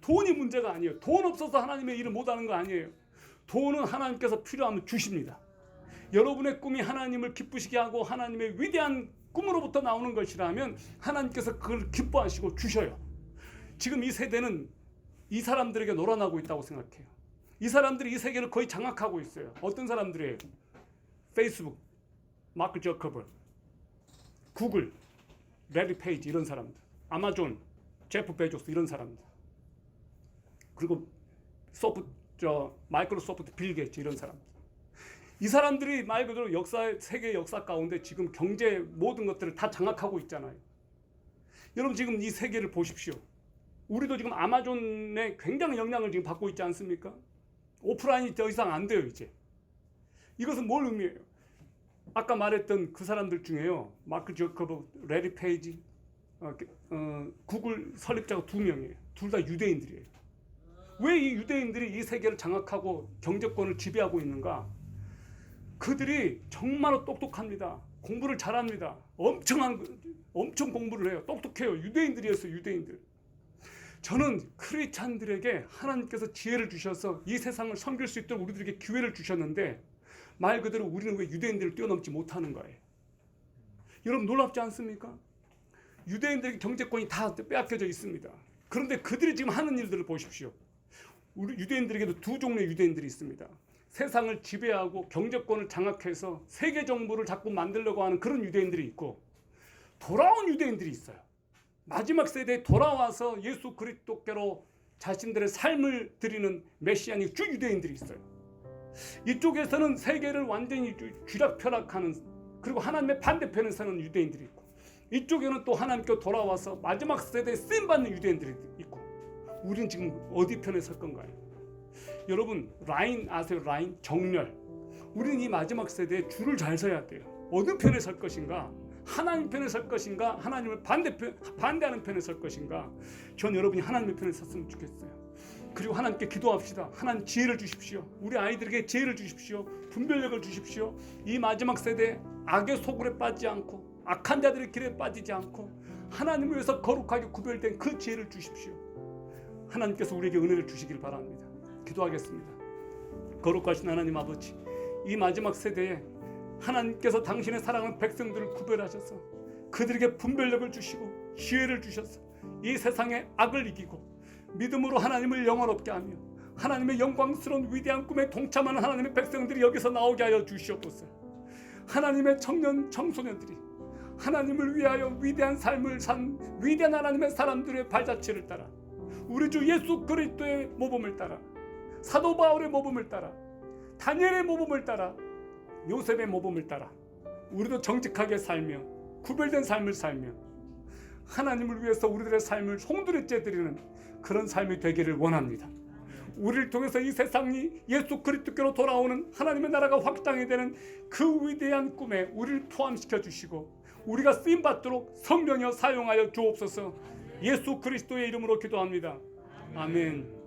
S1: 돈이 문제가 아니에요. 돈 없어서 하나님의 일을 못하는 거 아니에요. 돈은 하나님께서 필요하면 주십니다. 여러분의 꿈이 하나님을 기쁘시게 하고 하나님의 위대한 꿈으로부터 나오는 것이라면 하나님께서 그걸 기뻐하시고 주셔요. 지금 이 세대는 이 사람들에게 놀아나고 있다고 생각해요. 이 사람들이 이 세계를 거의 장악하고 있어요. 어떤 사람들이에요? 페이스북, 마크 저커버그, 구글, 레리 페이지 이런 사람들, 아마존, 제프 베조스 이런 사람들, 그리고 마이크로소프트 빌 게이츠 이런 사람들. 이 사람들이 말 그대로 세계 역사 가운데 지금 경제 모든 것들을 다 장악하고 있잖아요. 여러분 지금 이 세계를 보십시오. 우리도 지금 아마존에 굉장히 영향을 지금 받고 있지 않습니까? 오프라인이 더 이상 안 돼요 이제. 이것은 뭘 의미해요? 아까 말했던 그 사람들 중에요, 마크 저커버그, 레리 페이지, 구글 설립자가 2명이에요. 둘 다 유대인들이에요. 왜 이 유대인들이 이 세계를 장악하고 경제권을 지배하고 있는가? 그들이 정말로 똑똑합니다. 공부를 잘합니다. 엄청 공부를 해요. 똑똑해요. 유대인들이었어요. 유대인들. 저는 크리스찬들에게 하나님께서 지혜를 주셔서 이 세상을 섬길 수 있도록 우리들에게 기회를 주셨는데 말 그대로 우리는 왜 유대인들을 뛰어넘지 못하는 거예요? 여러분 놀랍지 않습니까? 유대인들에게 경제권이 다 빼앗겨져 있습니다. 그런데 그들이 지금 하는 일들을 보십시오. 우리 유대인들에게도 두 종류의 유대인들이 있습니다. 세상을 지배하고 경제권을 장악해서 세계 정부를 자꾸 만들려고 하는 그런 유대인들이 있고, 돌아온 유대인들이 있어요. 마지막 세대에 돌아와서 예수 그리스도께로 자신들의 삶을 드리는 메시아닉 주 유대인들이 있어요. 이쪽에서는 세계를 완전히 쥐락펴락하는, 그리고 하나님의 반대편에 서는 유대인들이 있고, 이쪽에는 또 하나님께 돌아와서 마지막 세대에 쓰임받는 유대인들이 있고, 우리는 지금 어디 편에 설 건가요? 여러분 라인 아세요? 라인, 정렬. 우리는 이 마지막 세대에 줄을 잘 서야 돼요. 어느 편에 설 것인가? 하나님 편에 설 것인가? 하나님을 반대하는 편에 설 것인가? 전 여러분이 하나님의 편에 섰으면 좋겠어요. 그리고 하나님께 기도합시다. 하나님 지혜를 주십시오. 우리 아이들에게 지혜를 주십시오. 분별력을 주십시오. 이 마지막 세대 악의 소굴에 빠지지 않고 악한 자들의 길에 빠지지 않고 하나님을 위해서 거룩하게 구별된 그 지혜를 주십시오. 하나님께서 우리에게 은혜를 주시길 바랍니다. 기도하겠습니다. 거룩하신 하나님 아버지, 이 마지막 세대에 하나님께서 당신의 사랑하는 백성들을 구별하셔서 그들에게 분별력을 주시고 지혜를 주셔서 이 세상의 악을 이기고 믿음으로 하나님을 영원롭게 하며 하나님의 영광스러운 위대한 꿈에 동참하는 하나님의 백성들이 여기서 나오게 하여 주시옵소서. 하나님의 청년 청소년들이 하나님을 위하여 위대한 삶을 산 위대한 하나님의 사람들의 발자취를 따라 우리 주 예수 그리스도의 모범을 따라 사도 바울의 모범을 따라 다니엘의 모범을 따라 요셉의 모범을 따라 우리도 정직하게 살며 구별된 삶을 살며 하나님을 위해서 우리들의 삶을 송두리째 드리는 그런 삶이 되기를 원합니다. 우리를 통해서 이 세상이 예수 그리스도께로 돌아오는 하나님의 나라가 확장이 되는 그 위대한 꿈에 우리를 포함시켜 주시고 우리가 쓰임받도록 성령이여 사용하여 주옵소서. 예수 그리스도의 이름으로 기도합니다. 아멘.